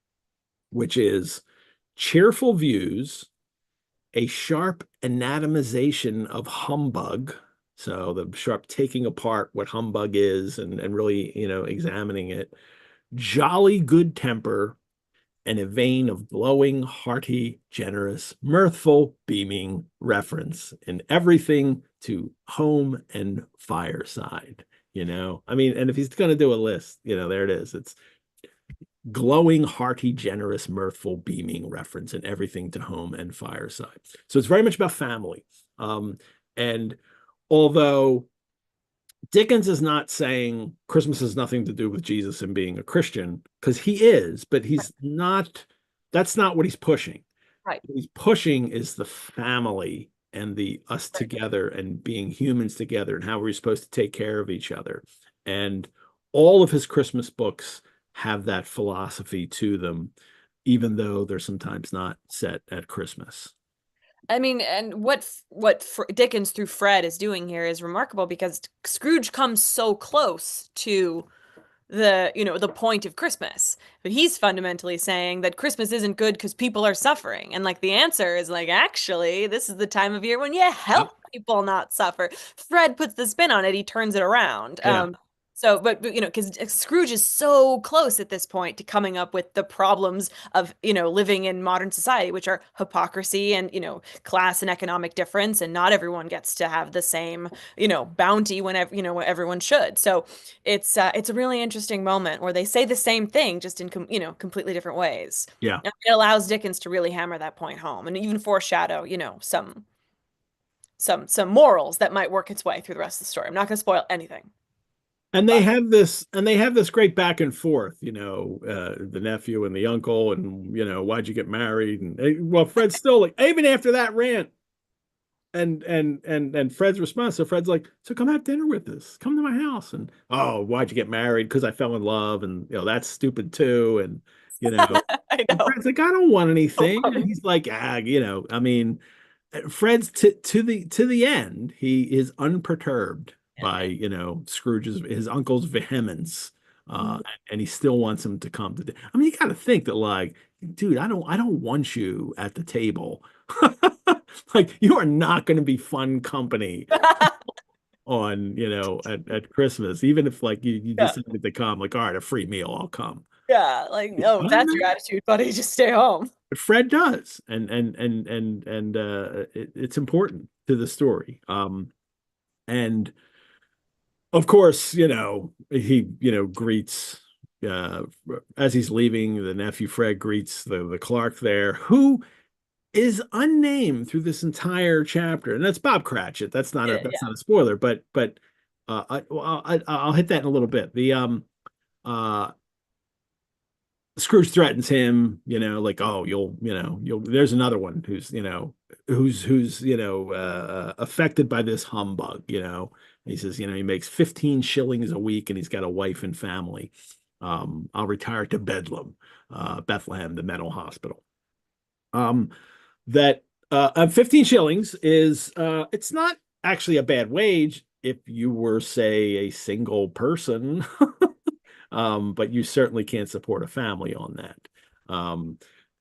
which is cheerful views, a sharp anatomization of humbug. So the sharp taking apart what humbug is and really examining it, jolly good temper, and a vein of glowing, hearty, generous, mirthful, beaming reference in everything to home and fireside. I mean, and if he's going to do a list, there it is. It's glowing, hearty, generous, mirthful, beaming reference in everything to home and fireside. So it's very much about family. And although Dickens is not saying Christmas has nothing to do with Jesus and being a Christian, because he is, but he's not, that's not what he's pushing. Right. What he's pushing is the family and the us together and being humans together and how we're supposed to take care of each other. And all of his Christmas books have that philosophy to them, even though they're sometimes not set at Christmas. I mean, and Dickens through Fred is doing here is remarkable because Scrooge comes so close to the point of Christmas, but he's fundamentally saying that Christmas isn't good because people are suffering, and like the answer is like, actually, this is the time of year when you help people not suffer. Fred puts the spin on it. He turns it around. Yeah. So, but because Scrooge is so close at this point to coming up with the problems of, living in modern society, which are hypocrisy and, class and economic difference, and not everyone gets to have the same, bounty whenever, everyone should. So it's a really interesting moment where they say the same thing, just in, completely different ways. Yeah. And it allows Dickens to really hammer that point home and even foreshadow, some morals that might work its way through the rest of the story. I'm not going to spoil anything. And they have this great back and forth, the nephew and the uncle, and why'd you get married? And well, Fred's still like, even after that rant, and Fred's response. So Fred's like, so come have dinner with us, come to my house, and oh, why'd you get married? Because I fell in love, and that's stupid too, and I and know. Fred's like, I don't want So anything, and funny. he's like, I mean, Fred's to the end, he is unperturbed by Scrooge's his uncle's vehemence, Mhm. and he still wants him to come to. I mean, you got to think that, like, dude, I don't want you at the table. Like, you are not going to be fun company on at Christmas, even if like you Yeah. decided to come. Like, all right, a free meal, I'll come. Yeah. Like, no, if that's your attitude, buddy, just stay home. But Fred does, it's important to the story. And of course, he greets as he's leaving. The nephew Fred greets the clerk there, who is unnamed through this entire chapter, and that's Bob Cratchit. That's not a Yeah. spoiler, but I'll hit that in a little bit. The uh Scrooge threatens him, like, oh, you'll there's another one who's affected by this humbug. He says, he makes 15 shillings a week and he's got a wife and family. I'll retire to Bedlam, Bethlehem, the mental hospital. That 15 shillings is it's not actually a bad wage if you were, say, a single person. But you certainly can't support a family on that.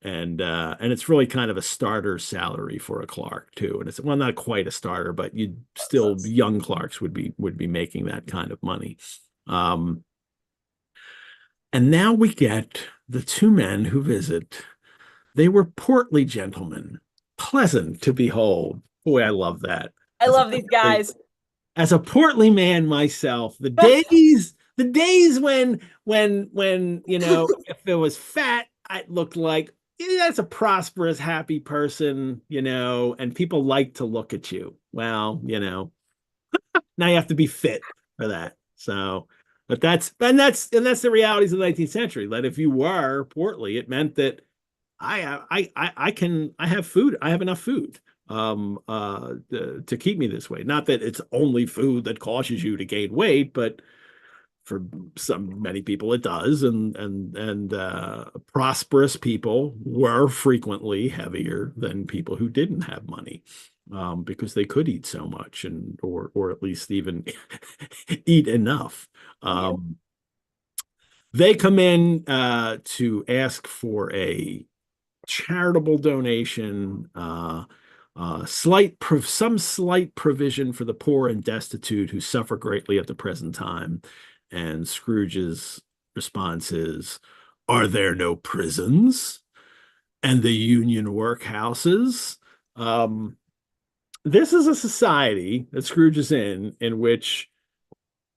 And it's really kind of a starter salary for a clerk too. And it's, well, not quite a starter, but you'd still, young clerks would be making that kind of money. And now we get the two men who visit. They were portly gentlemen, pleasant to behold. Boy, I love that. I As a love these guys. as a portly man myself, the days when if it was fat, I looked like, yeah, that's a prosperous, happy person, and people like to look at you. Well, now you have to be fit for that. So, but that's the realities of the 19th century. That if you were portly, it meant that I have food. I have enough food to keep me this way. Not that it's only food that causes you to gain weight, but for many people it does. And prosperous people were frequently heavier than people who didn't have money. Because they could eat so much, or at least even eat enough. They come in to ask for a charitable donation, some slight provision for the poor and destitute who suffer greatly at the present time. And Scrooge's response is, Are there no prisons and the union workhouses? Um, this is a society that Scrooge is in which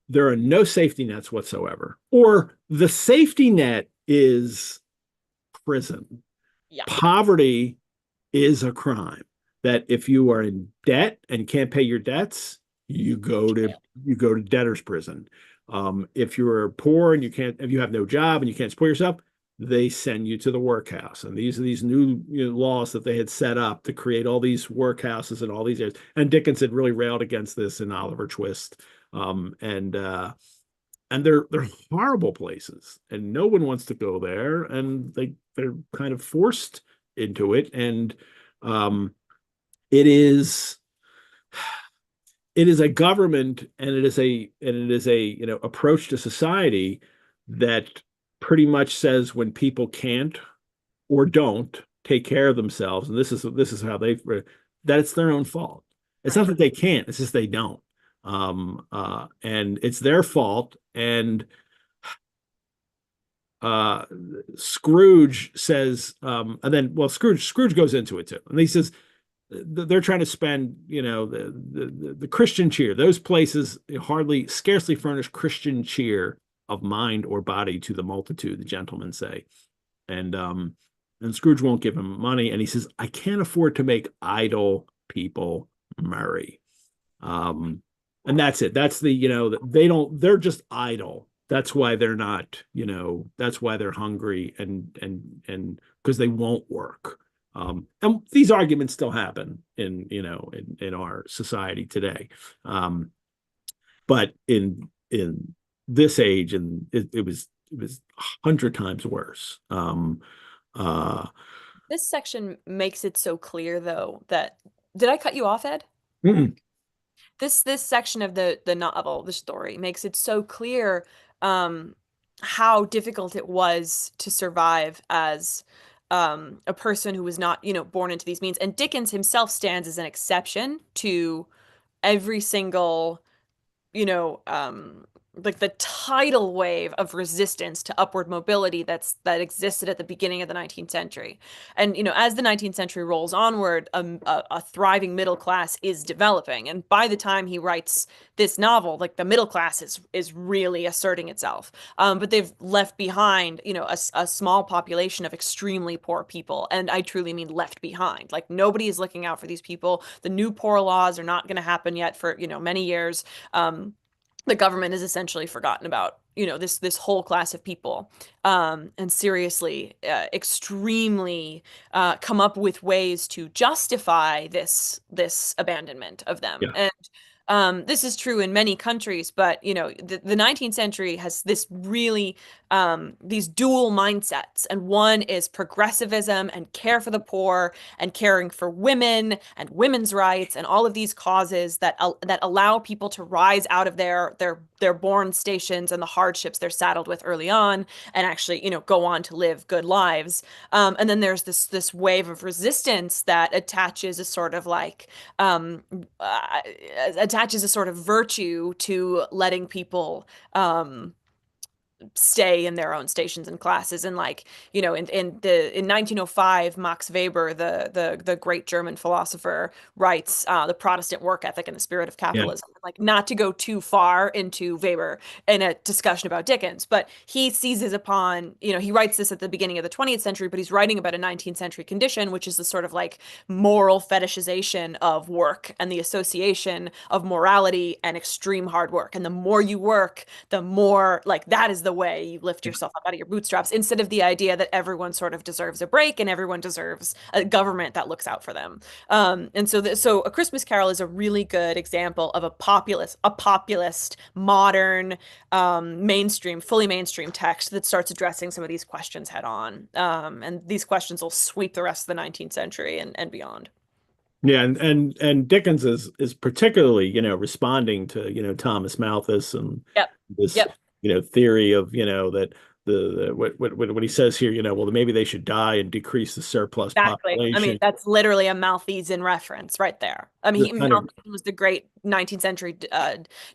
there are no safety nets whatsoever, or the safety net is prison. Yeah. Poverty is a crime. That if you are in debt and can't pay your debts, you go to you go to debtor's prison. If you're poor and if you have no job and you can't support yourself, they send you to the workhouse. And these are these new laws that they had set up to create all these workhouses and all these areas. And Dickens had really railed against this in Oliver Twist. And they're horrible places, and no one wants to go there, and they're kind of forced into it. And um, it is it is a government, and it is a approach to society that pretty much says when people can't or don't take care of themselves, and this is how that it's their own fault. It's not Right. that they can't, it's just they don't. And it's their fault. And uh Scrooge says, and then well, Scrooge goes into it too. And he says they're trying to spend, the Christian cheer. Those places scarcely furnish Christian cheer of mind or body to the multitude, the gentlemen say. And Scrooge won't give him money, and he says, I can't afford to make idle people merry. And that's it. That's they're just idle. That's why they're not, that's why they're hungry, and because they won't work. And these arguments still happen in our society today. But in this age, and it was 100 times worse. Uh, This section makes it so clear, though, that did I cut you off, Ed? mm-mm. This section of the novel, the story, makes it so clear um, how difficult it was to survive as a person who was not, born into these means. And Dickens himself stands as an exception to every single you know, like the tidal wave of resistance to upward mobility that existed at the beginning of the 19th century. And as the 19th century rolls onward, a thriving middle class is developing. And by the time he writes this novel, like the middle class is really asserting itself. But they've left behind, a small population of extremely poor people. And I truly mean left behind. Like nobody is looking out for these people. The new poor laws are not going to happen yet for, many years. The government has essentially forgotten about this whole class of people, and seriously extremely come up with ways to justify this abandonment of them. Yeah. And this is true in many countries, but the 19th century has this really these dual mindsets, and one is progressivism and care for the poor and caring for women and women's rights and all of these causes that allow people to rise out of their born stations and the hardships they're saddled with early on, and actually go on to live good lives. And then there's this wave of resistance that attaches a sort of attaches a sort of virtue to letting people stay in their own stations and classes. And in 1905, Max Weber, the great German philosopher, writes The Protestant Work Ethic and the Spirit of Yeah. Capitalism. Like, not to go too far into Weber in a discussion about Dickens, but he seizes upon, he writes this at the beginning of the 20th century, but he's writing about a 19th century condition, which is the sort of like moral fetishization of work and the association of morality and extreme hard work. And the more you work, the more like that is the way you lift yourself up out of your bootstraps, instead of the idea that everyone sort of deserves a break and everyone deserves a government that looks out for them. And so A Christmas Carol is a really good example of a populist, modern, fully mainstream text that starts addressing some of these questions head on. And these questions will sweep the rest of the 19th century and beyond. Yeah, and Dickens is particularly, responding to, Thomas Malthus and Yep. this, Yep. theory of, that what he says here, well, maybe they should die and decrease the surplus Exactly. I mean, population. that's literally a Malthusian reference right there. I mean, This kind of Malthus was the great 19th century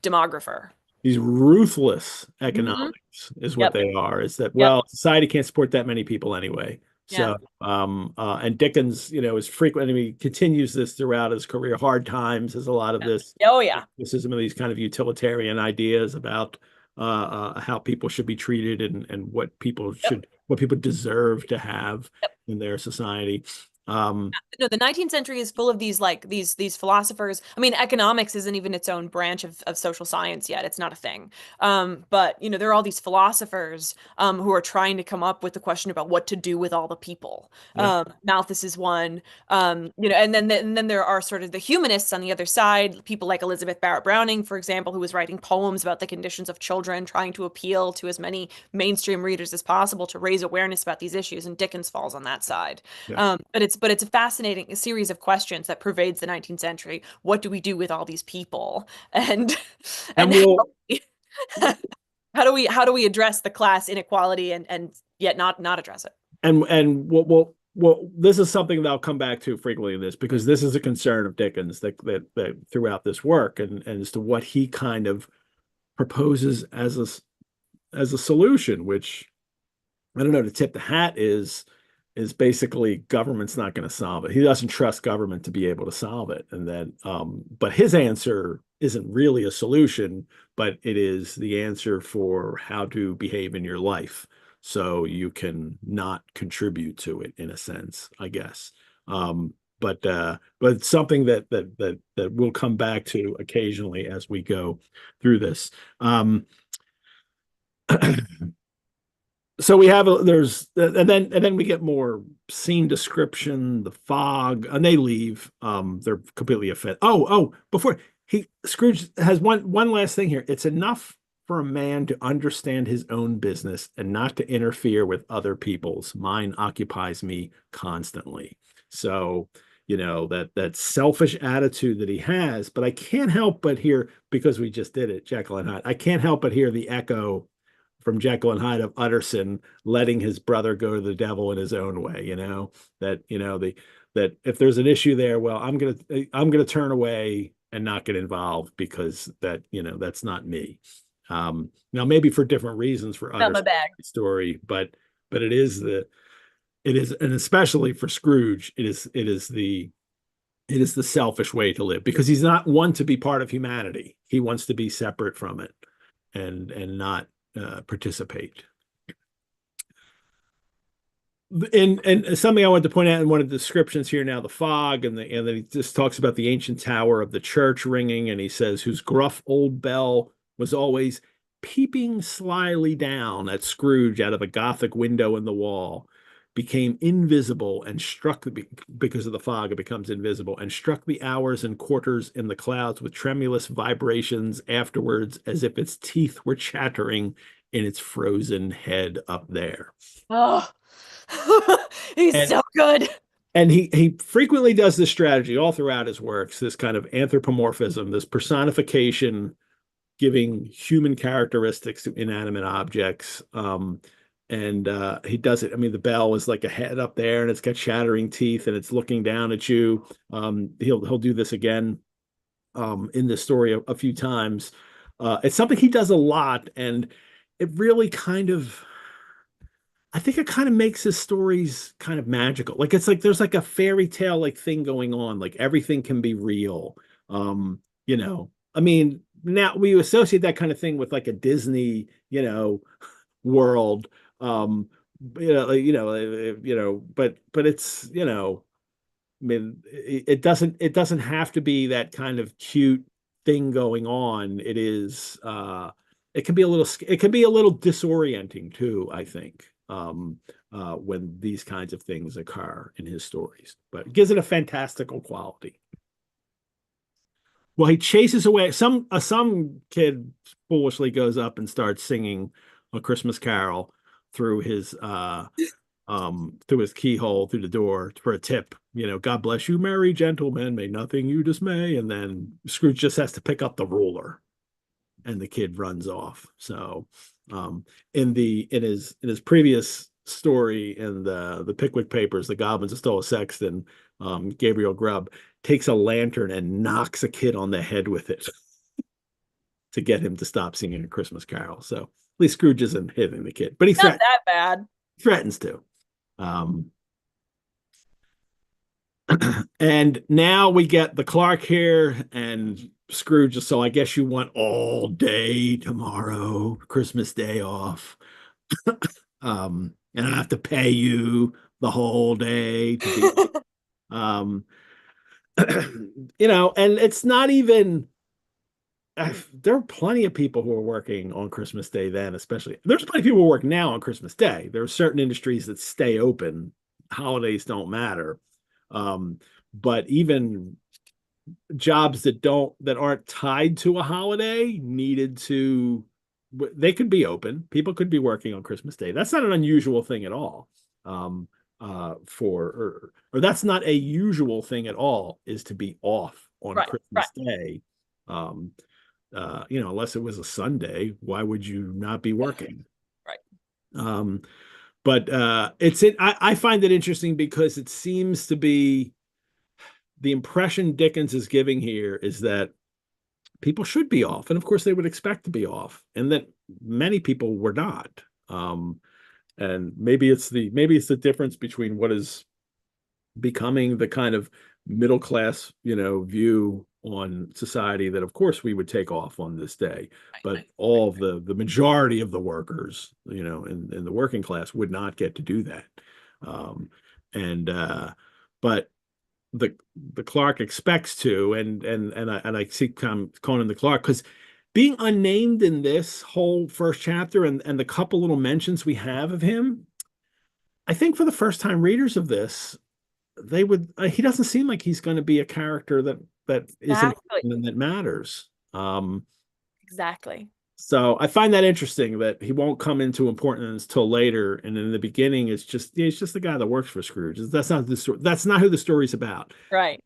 demographer. these ruthless Hmm. economics is what Yep. they are. Is that, Yep. well, society can't support that many people anyway. Yeah. So, and Dickens, is frequent. I mean, he continues this throughout his career. Hard Times is a lot of Yeah. this Oh yeah. criticism of these kind of utilitarian ideas about how people should be treated and Yep. what people deserve to have Yep. in their society. Um, No, the 19th century is full of these like these philosophers. I mean, economics isn't even its own branch of social science yet. It's not a thing. But there are all these philosophers who are trying to come up with the question about what to do with all the people. yeah, Malthus is one. And then there are sort of the humanists on the other side, people like Elizabeth Barrett Browning, for example, who was writing poems about the conditions of children, trying to appeal to as many mainstream readers as possible to raise awareness about these issues. And Dickens falls on that side. yeah. But it's a fascinating series of questions that pervades the 19th century. What do we do with all these people? And And and we'll how do we address the class inequality and yet not address it? and well, this is something that I'll come back to frequently in this because this is a concern of Dickens that throughout this work and as to what he kind of proposes as a solution, which I don't know, to tip the hat is basically government's not going to solve it. He doesn't trust government to be able to solve it. And then but his answer isn't really a solution, but it is the answer for how to behave in your life so you can not contribute to it in a sense, I guess. But it's something that we'll come back to occasionally as we go through this. So we have there's and then we get more scene description, the fog, and they leave. They're completely offended. Before he Scrooge has one last thing here. It's enough for a man to understand his own business and not to interfere with other people's. Mine occupies me constantly. So, that selfish attitude that he has, but I can't help but hear, because we just did it, Jekyll and Hyde. I can't help but hear the echo from Jekyll and Hyde of Utterson letting his brother go to the devil in his own way, that if there's an issue there, well, I'm gonna turn away and not get involved because that's not me. Now maybe for different reasons for Not my Utterson's bag. story, but it is, and especially for Scrooge, it is the selfish way to live because he's not one to be part of humanity. He wants to be separate from it and not participate. And something I wanted to point out in one of the descriptions here now, the fog, and then he just talks about the ancient tower of the church ringing, and he says, whose gruff old bell was always peeping slyly down at Scrooge out of a Gothic window in the wall, became invisible and struck because of the fog, it becomes invisible and struck the hours and quarters in the clouds with tremulous vibrations afterwards, as if its teeth were chattering in its frozen head up there. Oh, he's And so good. and he frequently does this strategy all throughout his works, this kind of anthropomorphism, this personification, giving human characteristics to inanimate objects. And he does it. I mean, the bell is like a head up there, and it's got shattering teeth, and it's looking down at you. He'll do this again in this story a few times. It's something he does a lot, and it really kind of, I think it kind of makes his stories kind of magical. Like it's like there's like a fairy tale like thing going on. Like everything can be real. I mean, now we associate that kind of thing with like a Disney, world. Um, but it's, I mean, it doesn't have to be that kind of cute thing going on. It can be a little disorienting too, I think, when these kinds of things occur in his stories, but it gives it a fantastical quality. Well, he chases away some kid foolishly goes up and starts singing a Christmas carol through his keyhole through the door for a tip. God bless you, merry gentlemen, may nothing you dismay. And then Scrooge just has to pick up the ruler, and the kid runs off. So, in his previous story in the Pickwick Papers, the goblins that stole a sexton, Gabriel Grubb takes a lantern and knocks a kid on the head with it. to get him to stop singing A Christmas Carol. So at least Scrooge isn't hitting the kid, but Not that bad. threatens to. Um, and now we get the Clark here, and Scrooge. So I guess you want all day tomorrow, Christmas Day off. And I have to pay you the whole day to be, um, and it's not even, there are plenty of people who are working on Christmas Day then, especially. There's plenty of people who work now on Christmas Day. There are certain industries that stay open. Holidays don't matter. But even jobs that aren't tied to a holiday they could be open. People could be working on Christmas Day. That's not an unusual thing at all. Or that's not a usual thing at all, is to be off on Christmas Day. Unless it was a Sunday, why would you not be working? Right. But I find it interesting because it seems to be the impression Dickens is giving here is that people should be off, and of course they would expect to be off, and that many people were not. And maybe it's the difference between what is becoming the kind of middle class, view on society, that of course we would take off on this day, but all of the majority of the workers, in the working class would not get to do that. But the Clark expects to, and I see Conan the Clark, because being unnamed in this whole first chapter, and the couple little mentions we have of him, I think for the first time readers of this, they would he doesn't seem like he's going to be a character that isn't that matters. Exactly. So I find that interesting that he won't come into importance till later, and in the beginning it's just the guy that works for Scrooge. That's not who the story's about. Right.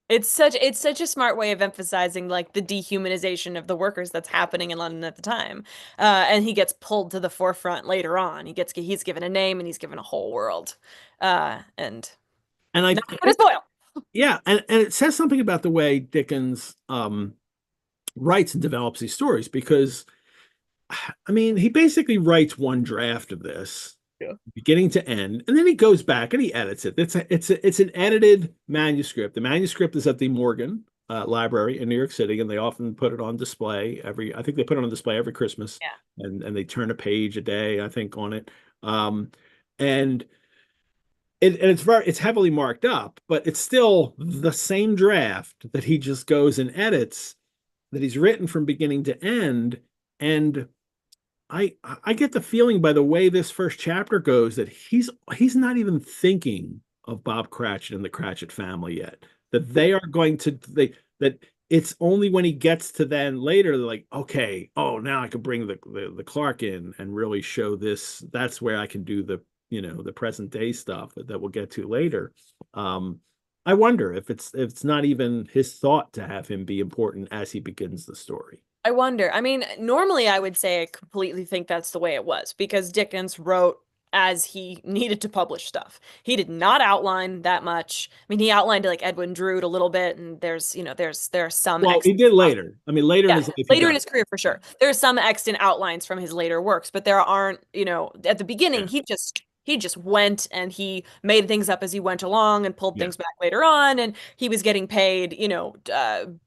It's such a smart way of emphasizing like the dehumanization of the workers that's happening in London at the time. And he gets pulled to the forefront later on. He's given a name and he's given a whole world. And I not gonna spoil. Yeah, and it says something about the way Dickens writes and develops these stories, because he basically writes one draft of this, beginning to end, and then he goes back and he edits it. It's an edited manuscript. The manuscript is at the Morgan Library in New York City, and they often put it on display I think they put it on display every Christmas. Yeah. And they turn a page a day, I think, on it. And it's heavily marked up, but it's still the same draft that he just goes and edits, that he's written from beginning to end. And I get the feeling by the way this first chapter goes that he's not even thinking of Bob Cratchit and the Cratchit family yet. That they are going to that it's only when he gets to then later, they're like, okay, oh, now I can bring the Clark in and really show this. That's where I can do the present day stuff that we'll get to later. I wonder if it's not even his thought to have him be important as he begins the story. I wonder. Normally I would say I completely think that's the way it was, because Dickens wrote as he needed to publish stuff. He did not outline that much. He outlined like Edwin Drood a little bit, and there are some. Well, he did later. Later in his life. Later in his career, for sure. There are some extant outlines from his later works, but there aren't. At the beginning, he just went and he made things up as he went along and pulled things back later on, and he was getting paid,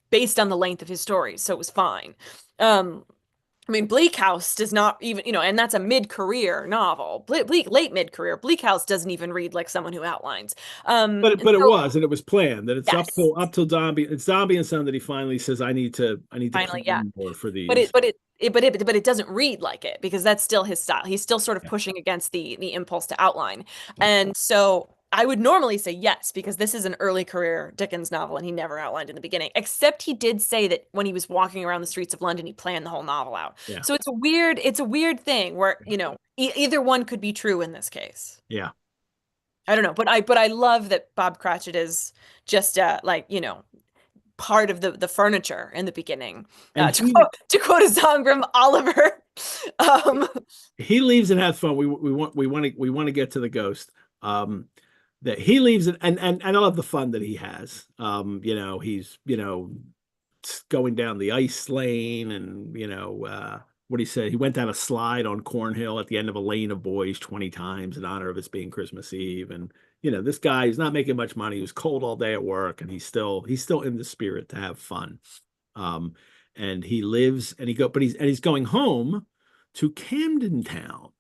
based on the length of his stories, so it was fine. Bleak House does not even, and that's a mid-career novel. Late mid-career. Bleak House doesn't even read like someone who outlines. But it was, and it was planned that it's up till Zombie. It's Zombie and Son that he finally says, I need to plan more for these. But it doesn't read like it, because that's still his style. He's still sort of pushing against the impulse to outline. And so I would normally say yes, because this is an early career Dickens novel and he never outlined in the beginning, except he did say that when he was walking around the streets of London, he planned the whole novel out. Yeah. So it's a weird thing where, either one could be true in this case. Yeah. I don't know, but I love that Bob Cratchit is just part of the furniture in the beginning. To quote a song from Oliver. He leaves and has fun. We want to get to the ghost. That he leaves it, and I love the fun that he has. He's going down the ice lane, and what he said, he went down a slide on Cornhill at the end of a lane of boys 20 times in honor of it being Christmas Eve. And this guy, he's not making much money. He was cold all day at work, and he's still in the spirit to have fun. And he lives, and he's going home to Camden Town.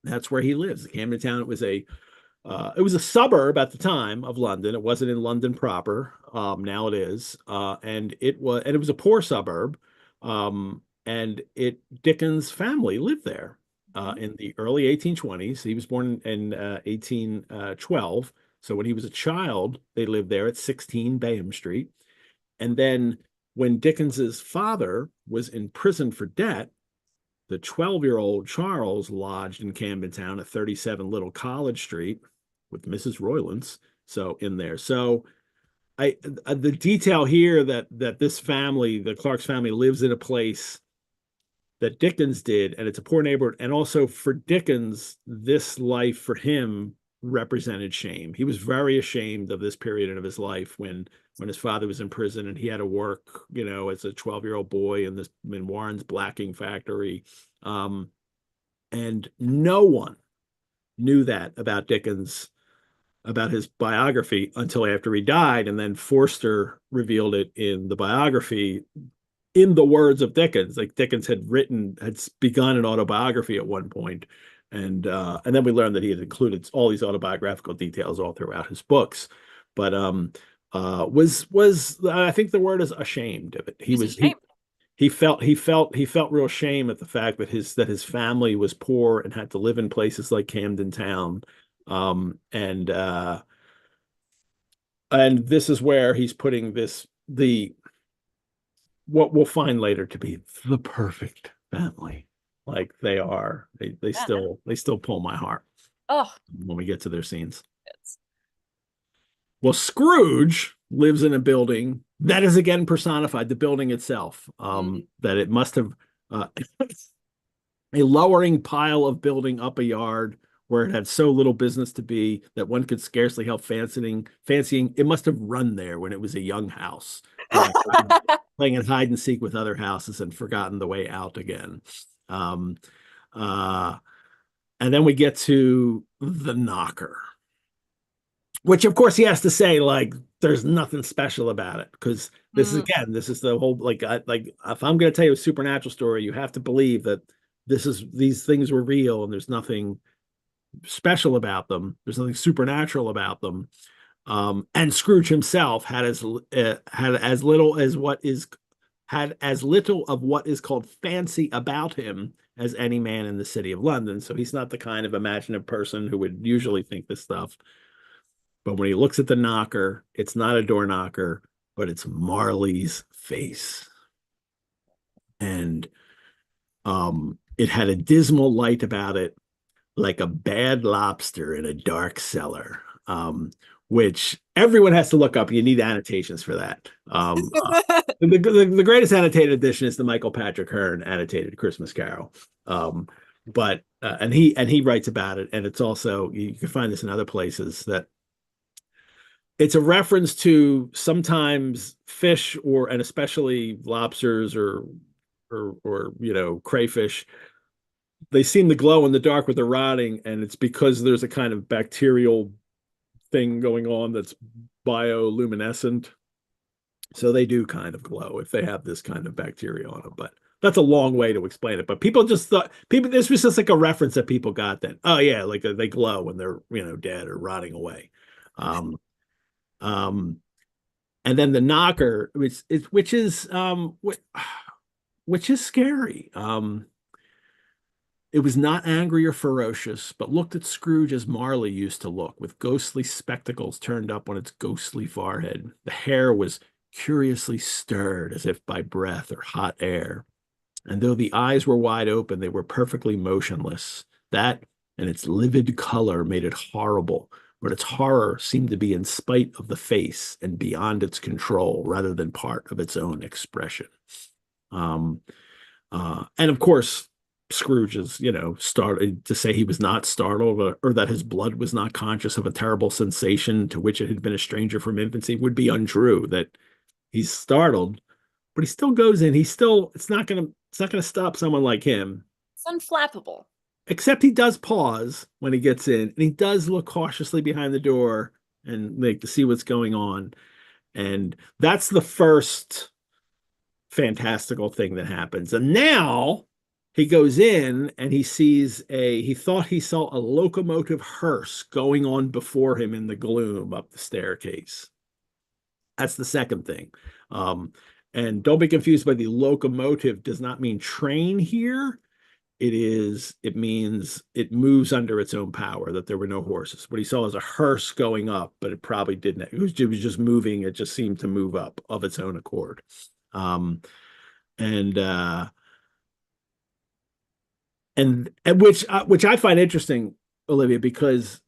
That's where he lives. Camden Town, it was a suburb at the time of London. It wasn't in London proper. Now it is. And it was a poor suburb. And Dickens' family lived there in the early 1820s. He was born in 1812. So when he was a child, they lived there at 16 Bayham Street. And then when Dickens's father was in prison for debt, the 12-year-old Charles lodged in Camden Town at 37 Little College Street with Mrs. Roylance. So in there. So the detail here that this family, the Clark's family, lives in a place that Dickens did, and it's a poor neighborhood. And also for Dickens, this life for him represented shame. He was very ashamed of this period of his life when his father was in prison and he had to work, as a 12-year-old boy in Warren's blacking factory. And no one knew that about Dickens, about his biography, until after he died. And then Forster revealed it in the biography in the words of Dickens. Like Dickens had begun an autobiography at one point. And then we learned that he had included all these autobiographical details all throughout his books. But was I think the word is ashamed of it. He felt real shame at the fact that his family was poor and had to live in places like Camden Town. And this is where he's putting what we'll find later to be the perfect family. Like they are, they still pull my heart. Oh, when we get to their scenes. Well, Scrooge lives in a building that is again personified, the building itself, that it must have a lowering pile of building up a yard where it had so little business to be that one could scarcely help fancying it must have run there when it was a young house, playing at hide and seek with other houses and forgotten the way out again. And then we get to the knocker, which of course he has to say, like, there's nothing special about it, because this is the whole, like if I'm going to tell you a supernatural story, you have to believe that these things were real and there's nothing special about them. There's nothing supernatural about them. And Scrooge himself had as little of what is called fancy about him as any man in the city of London. So he's not the kind of imaginative person who would usually think this stuff. But when he looks at the knocker, it's not a door knocker, but it's Marley's face. And it had a dismal light about it, like a bad lobster in a dark cellar, which everyone has to look up. You need annotations for that. The greatest annotated edition is the Michael Patrick Hearn annotated Christmas Carol. But he writes about it, and it's also, you can find this in other places, that it's a reference to sometimes fish and especially lobsters or crayfish. They seem to glow in the dark with the rotting, and it's because there's a kind of bacterial thing going on that's bioluminescent. So they do kind of glow if they have this kind of bacteria on them. But that's a long way to explain it. But people just thought, this was just like a reference that people got then. Oh yeah, like they glow when they're dead or rotting away. And then the knocker, which is scary. It was not angry or ferocious, but looked at Scrooge as Marley used to look, with ghostly spectacles turned up on its ghostly forehead. The hair was curiously stirred, as if by breath or hot air. And though the eyes were wide open, they were perfectly motionless. That and its livid color made it horrible, but its horror seemed to be in spite of the face and beyond its control, rather than part of its own expression. And of course, Scrooge is, started to say he was not startled, or that his blood was not conscious of a terrible sensation to which it had been a stranger from infancy, would be untrue. That he's startled, but he still goes in. It's not gonna stop someone like him. It's unflappable. Except he does pause when he gets in, and he does look cautiously behind the door and like to see what's going on. And that's the first fantastical thing that happens. And now he goes in and he thought he saw a locomotive hearse going on before him in the gloom up the staircase. That's the second thing. Um, and don't be confused by the locomotive does not mean train here. It means it moves under its own power, that there were no horses. What he saw was a hearse going up, but it probably didn't. It was just moving. It just seemed to move up of its own accord. Um, and which I find interesting, Olivia, because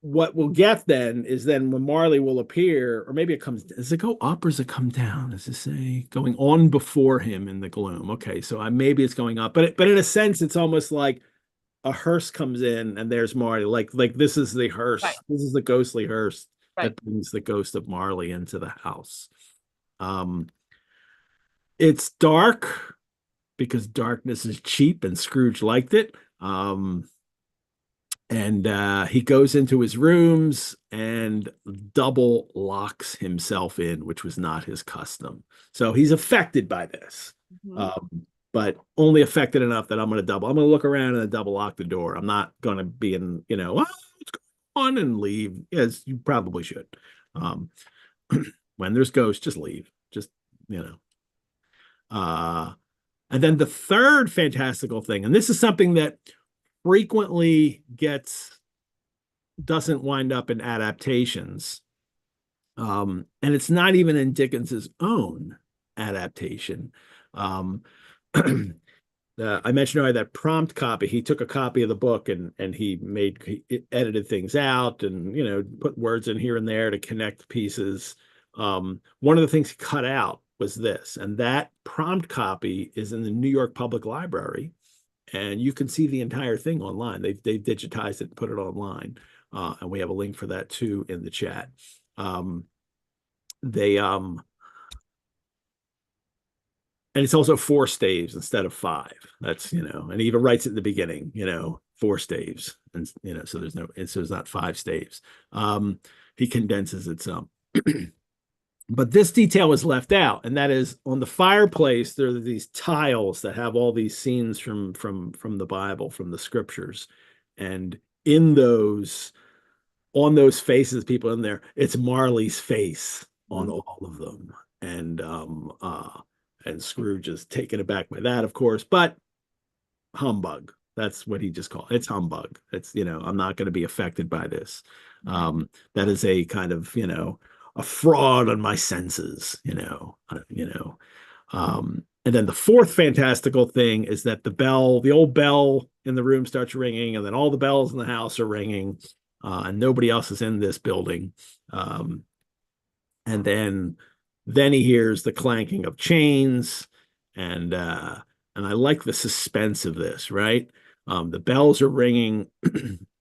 what we'll get then is then when Marley will appear, or maybe it comes, does it go up or does it come down? Does it say going on before him in the gloom? Okay, so maybe it's going up, but in a sense, it's almost like a hearse comes in and there's Marley. Like this is the Right, hearse. This is the ghostly hearse right. that brings the ghost of Marley into the house. Um, it's dark because darkness is cheap and Scrooge liked it. And he goes into his rooms and double locks himself in, which was not his custom. So he's affected by this, Mhm. but only affected enough that I'm going to look around and double lock the door. I'm not going to be in, oh, what's going on and leave. Yes, you probably should. Um, when there's ghosts, just leave. Just, you know. Uh, and then the third fantastical thing, and this is something that frequently doesn't wind up in adaptations. And it's not even in Dickens's own adaptation. Um, I mentioned earlier that prompt copy. He took a copy of the book and he edited things out and put words in here and there to connect pieces. One of the things he cut out was this, and that prompt copy is in the New York Public Library, and you can see the entire thing online. They've digitized it and put it online, and we have a link for that too in the chat. They And it's also four staves instead of five. That's and he even writes it in the beginning. Four staves, and so it's not five staves. He condenses it some. But this detail is left out, and that is on the fireplace. There are these tiles that have all these scenes from the Bible, from the scriptures, and in those on those faces, people in there, it's Marley's face on Mhm. all of them, and Scrooge is taken aback by that, of course, but humbug. That's what he just called it. It's humbug. I'm not going to be affected by this. That is a kind of a fraud on my senses. And then the fourth fantastical thing is that the old bell in the room starts ringing, and then all the bells in the house are ringing, and nobody else is in this building. Um, and then he hears the clanking of chains, and I like the suspense of this, right? The bells are ringing,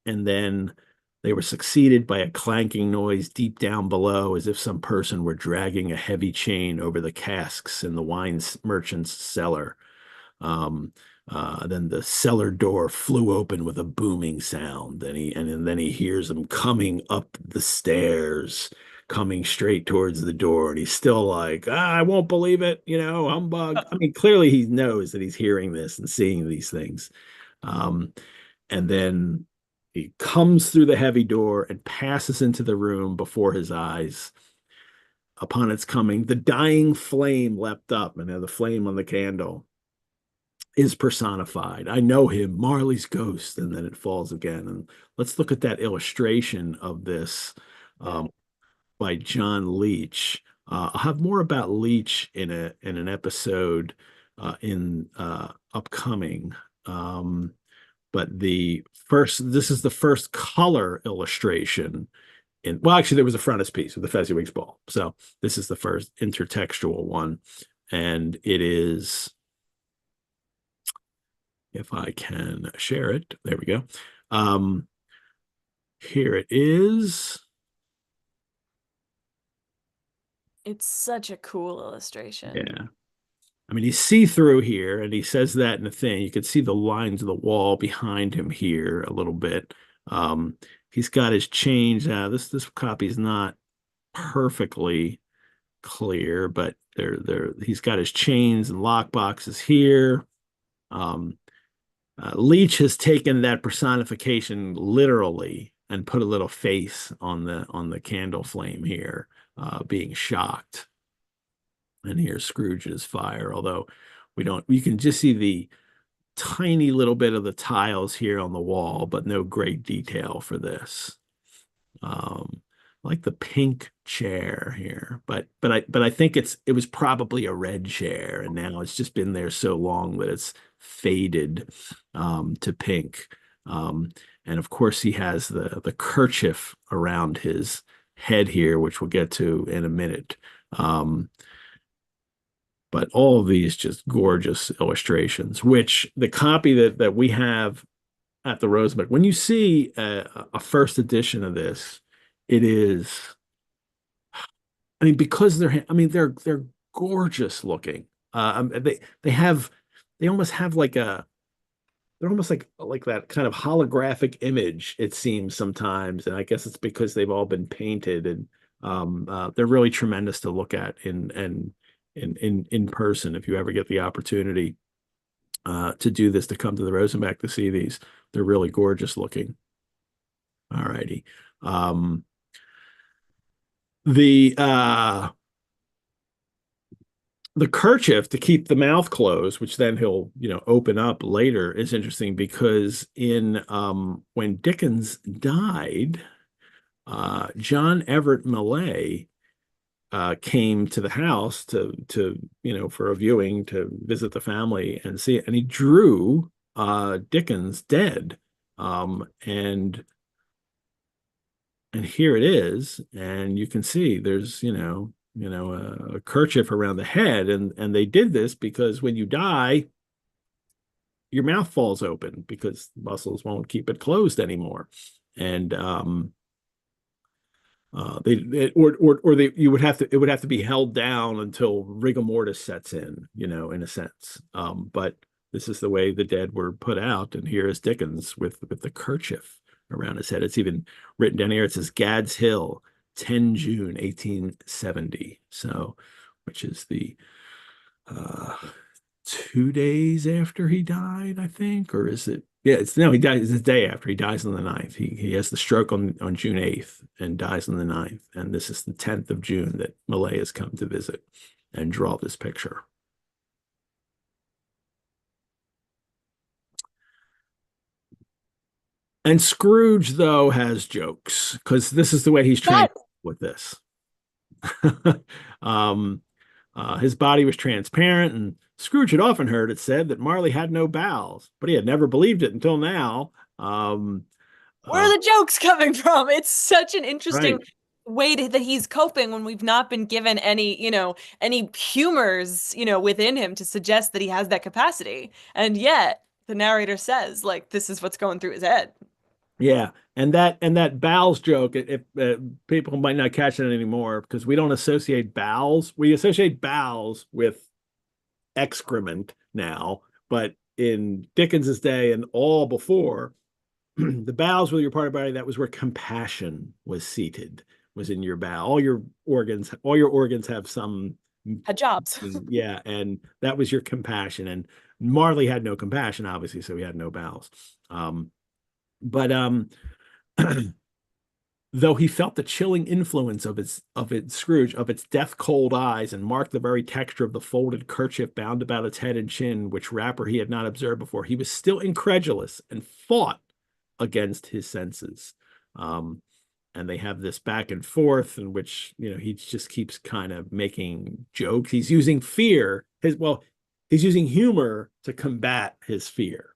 and then they were succeeded by a clanking noise deep down below, as if some person were dragging a heavy chain over the casks in the wine merchant's cellar. Um, then the cellar door flew open with a booming sound, and then he hears them coming up the stairs, coming straight towards the door, and he's still like, I won't believe it, humbug. I mean, clearly he knows that he's hearing this and seeing these things. Um, and then he comes through the heavy door and passes into the room before his eyes. Upon its coming, the dying flame leapt up, and the flame on the candle is personified. I know him, Marley's ghost, and then it falls again. And let's look at that illustration of this Yeah. um, by John Leach. I'll have more about Leach in an episode in upcoming. But this is the first color illustration well, actually, there was a frontispiece with the Fezziwig's ball. So this is the first intertextual one, and it is, if I can share it, there we go. Um, Here it is. It's such a cool illustration. Yeah. I mean, he's see-through here, and he says that in the thing. You can see the lines of the wall behind him here a little bit. Um, he's got his chains. This copy is not perfectly clear, but he's got his chains and lock boxes here. Um, Leach has taken that personification literally and put a little face on the candle flame here, being shocked. And here's Scrooge's fire, although you can just see the tiny little bit of the tiles here on the wall, but no great detail for this. Um, like the pink chair here, but I think it was probably a red chair, and now it's just been there so long that it's faded to pink. Um, and of course, he has the kerchief around his head here, which we'll get to in a minute. But all of these just gorgeous illustrations, which the copy that we have at the Rosebuck, when you see a first edition of this, it is, I mean, because they're gorgeous looking. They almost have like they're almost like that kind of holographic image, it seems sometimes, and I guess it's because they've all been painted, and they're really tremendous to look at in person if you ever get the opportunity to do this, to come to the Rosenbach to see these. They're really gorgeous looking. All righty. The kerchief to keep the mouth closed, which then he'll open up later, is interesting because in when Dickens died, John Everett Millay came to the house to for a viewing, to visit the family and see it, and he drew Dickens dead, and here it is, and you can see there's a kerchief around the head, and they did this because when you die, your mouth falls open because muscles won't keep it closed anymore, and you would have to, it would have to be held down until rigor mortis sets in a sense. But this is the way the dead were put out, and here is Dickens with the kerchief around his head. It's even written down here. It says Gad's Hill, 10 June 1870. So, which is the 2 days after he died, I think, or is it? Yeah, he died. It's the day after. He dies on the 9th. He has the stroke on June 8th and dies on the 9th. And this is the 10th of June that Millay has come to visit and draw this picture. And Scrooge, though, has jokes because this is the way he's trained with this. His body was transparent, and Scrooge had often heard it said that Marley had no bowels, but he had never believed it until now. Where are the jokes coming from? It's such an interesting right. way that he's coping when we've not been given any humors, within him to suggest that he has that capacity. And yet the narrator says, like, this is what's going through his head. Yeah, and that bowels joke, if people might not catch it anymore because we don't associate bowels. We associate bowels with excrement now, but in Dickens's day and all before, the bowels were your part of the body. That was where compassion was seated, was in your bowel. All your organs have some Had jobs. yeah, and that was your compassion. And Marley had no compassion, obviously, so he had no bowels. But though he felt the chilling influence of its Scrooge, of its death cold eyes, and marked the very texture of the folded kerchief bound about its head and chin, which wrapper he had not observed before, he was still incredulous and fought against his senses. And they have this back and forth in which he just keeps kind of making jokes. He's using fear. He's using humor to combat his fear.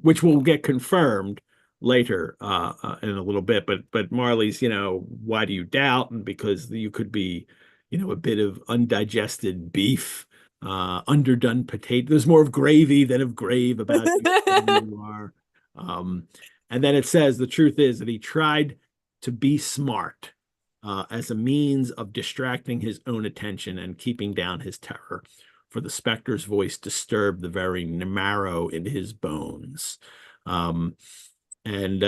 Which will get confirmed later in a little bit. But Marley's, why do you doubt? And because you could be, a bit of undigested beef, underdone potato. There's more of gravy than of grave about you are. And then it says the truth is that he tried to be smart. as a means of distracting his own attention and keeping down his terror. For the specter's voice disturbed the very marrow in his bones. Um, and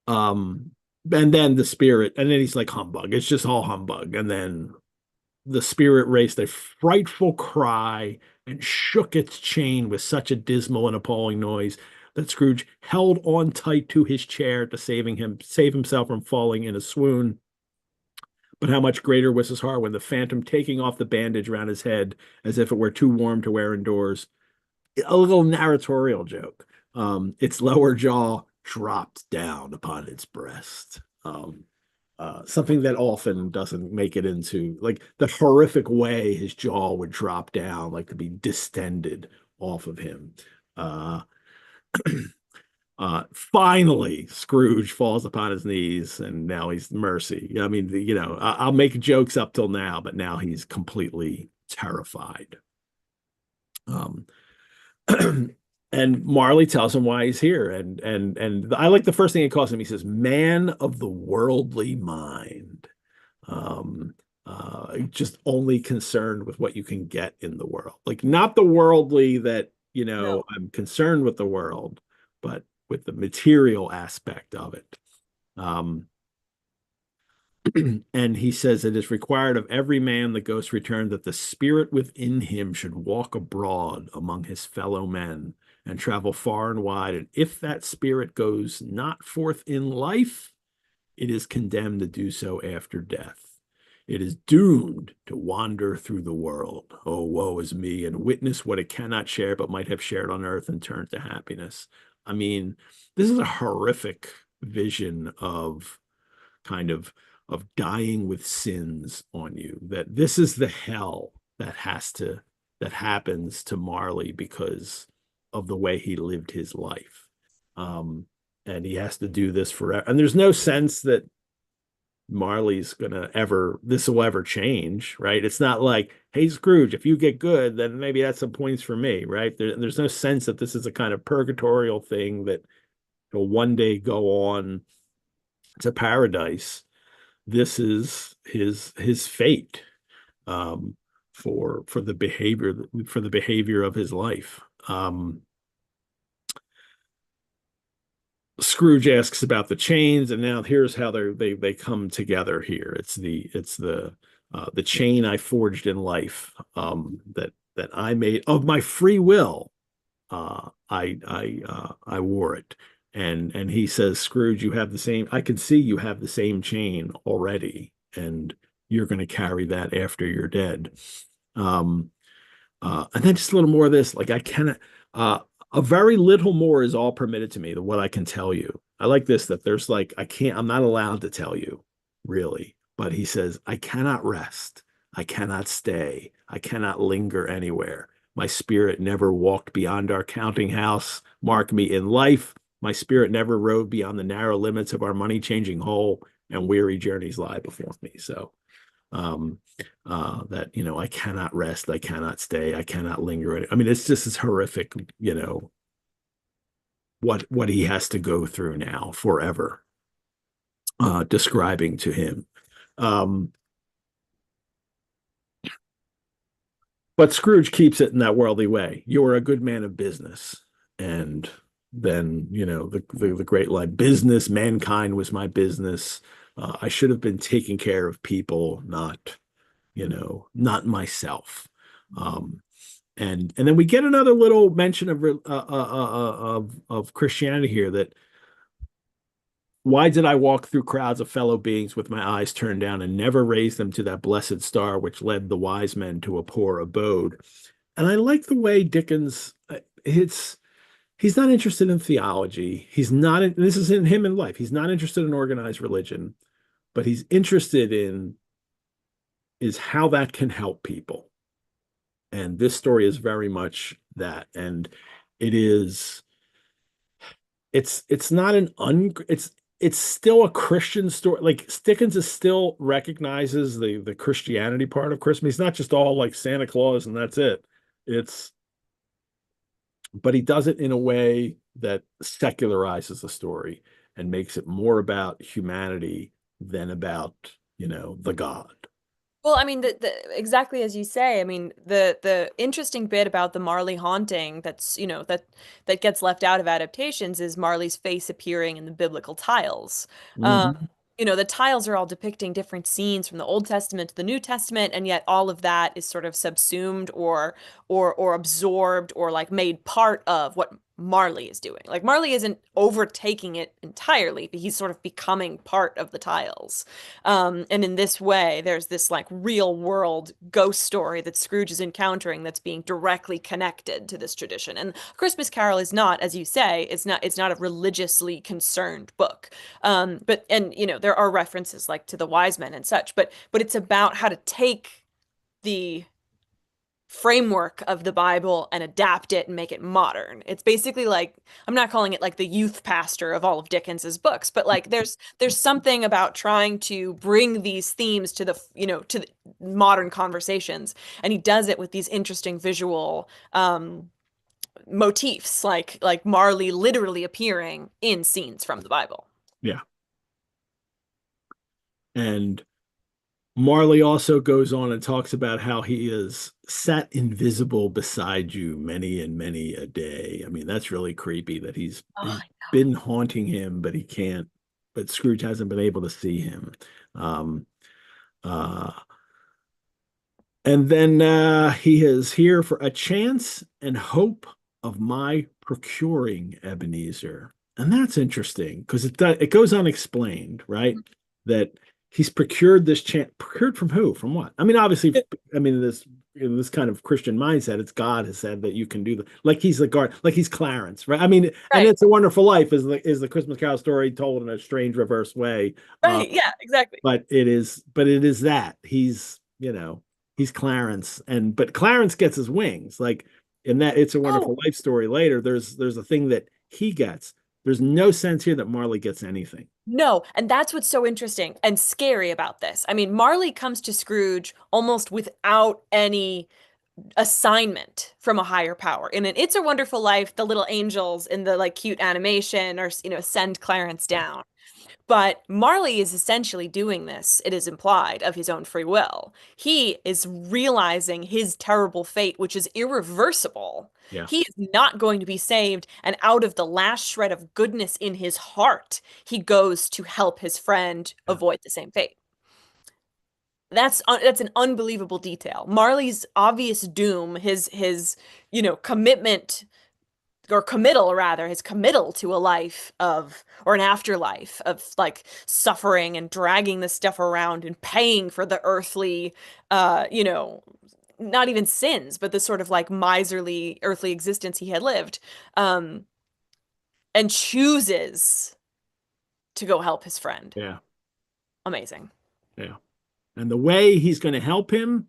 um, and then the spirit, and then he's like humbug. It's just all humbug. And then the spirit raised a frightful cry and shook its chain with such a dismal and appalling noise that Scrooge held on tight to his chair to save himself from falling in a swoon. But how much greater was his horror when the phantom, taking off the bandage round his head as if it were too warm to wear indoors, a little narratorial joke. Its lower jaw dropped down upon its breast. Something that often doesn't make it into like the horrific way his jaw would drop down, like to be distended off of him. Uh, Finally, Scrooge falls upon his knees, and now he's mercy. I mean, I'll make jokes up till now, but now he's completely terrified. Um, and Marley tells him why he's here, and I like the first thing he calls him. He says, "Man of the worldly mind." Just only concerned with what you can get in the world, like not the worldly that No. I'm concerned with the world, but with the material aspect of it. Um, and he says it is required of every man the ghost returned that the spirit within him should walk abroad among his fellow men and travel far and wide. And if that spirit goes not forth in life, it is condemned to do so after death. It is doomed to wander through the world. Oh, woe is me, and witness what it cannot share, but might have shared on earth and turn to happiness. I mean, this is a horrific vision of kind of dying with sins on you, that this is the hell that happens to Marley because of the way he lived his life. And he has to do this forever. And there's no sense that Marley's this will ever change, right? It's not like, hey, Scrooge, if you get good, then maybe that's some points for me, right? There's no sense that this is a kind of purgatorial thing that will one day go on to paradise. This is his fate, for the behavior of his life. Scrooge asks about the chains, and now here's how they come together here. It's the chain I forged in life, that I made of my free will. I wore it, and he says, Scrooge, you have the same. I can see you have the same chain already, and you're going to carry that after you're dead. And then just a little more of this, like I cannot. A very little more is all permitted to me than what I can tell you. I like this, that there's like, I'm not allowed to tell you, really. But he says, I cannot rest. I cannot stay. I cannot linger anywhere. My spirit never walked beyond our counting house. Mark me in life. My spirit never rode beyond the narrow limits of our money changing hole, and weary journeys lie before me. So, that I cannot rest, I cannot stay, I cannot linger. I mean, it's just as horrific, what he has to go through now forever, describing to him. But Scrooge keeps it in that worldly way. You are a good man of business. And then, the great line, business, mankind was my business. I should have been taking care of people, not myself. And then we get another little mention of Christianity here, that why did I walk through crowds of fellow beings with my eyes turned down and never raise them to that blessed star which led the wise men to a poor abode? And I like the way Dickens, he's not interested in theology. This is in him in life. He's not interested in organized religion, but he's interested in is how that can help people. And this story is very much that. And it's not it's still a Christian story. Like Dickens is still recognizes the Christianity part of Christmas. He's not just all like Santa Claus and that's it. But he does it in a way that secularizes the story and makes it more about humanity than about, the God. Well, I mean, exactly as you say. I mean, the interesting bit about the Marley haunting that's, that gets left out of adaptations is Marley's face appearing in the biblical tiles. Um, Hmm. the tiles are all depicting different scenes from the Old Testament to the New Testament, and yet all of that is sort of subsumed or absorbed or like made part of what Marley is doing. Like Marley isn't overtaking it entirely, but he's sort of becoming part of the tiles. And in this way, there's this like real world ghost story that Scrooge is encountering that's being directly connected to this tradition. And Christmas Carol is not, as you say, it's not a religiously concerned book. But and there are references like to the wise men and such, but it's about how to take the framework of the Bible and adapt it and make it modern. It's basically like I'm not calling it like the youth pastor of all of Dickens's books, but like there's something about trying to bring these themes to the modern conversations, and he does it with these interesting visual motifs like Marley literally appearing in scenes from the Bible. Yeah. And Marley also goes on and talks about how he is sat invisible beside you many and many a day. I mean, that's really creepy that he's Oh, been haunting him, but he can't, but Scrooge hasn't been able to see him. Um, uh, and then he is here for a chance and hope of my procuring Ebenezer. And that's interesting because it goes unexplained, right? That he's procured this chance. Procured from who? From what? I mean, obviously, I mean, this in this kind of Christian mindset, it's God has said that you can do that. Like he's the guard, like he's Clarence, right? I mean, and right, It's a Wonderful Life is the Christmas Carol story told in a strange reverse way. right, yeah, exactly. But it is that he's Clarence, but Clarence gets his wings. Like in that It's a Wonderful Oh, Life story later, there's a thing that he gets. There's no sense here that Marley gets anything. no, and that's what's so interesting and scary about this. I mean, Marley comes to Scrooge almost without any assignment from a higher power. In an It's a Wonderful Life, the little angels in the like cute animation or send Clarence down. But Marley is essentially doing this, it is implied, of his own free will. He is realizing his terrible fate, which is irreversible. Yeah. He is not going to be saved, and out of the last shred of goodness in his heart, he goes to help his friend Yeah. avoid the same fate. That's an unbelievable detail. Marley's obvious doom, his commitment or committal rather, his committal to a life of or an afterlife of like suffering and dragging the stuff around and paying for the earthly not even sins but the sort of like miserly earthly existence he had lived, um and chooses to go help his friend. Yeah. Amazing. Yeah. And the way he's going to help him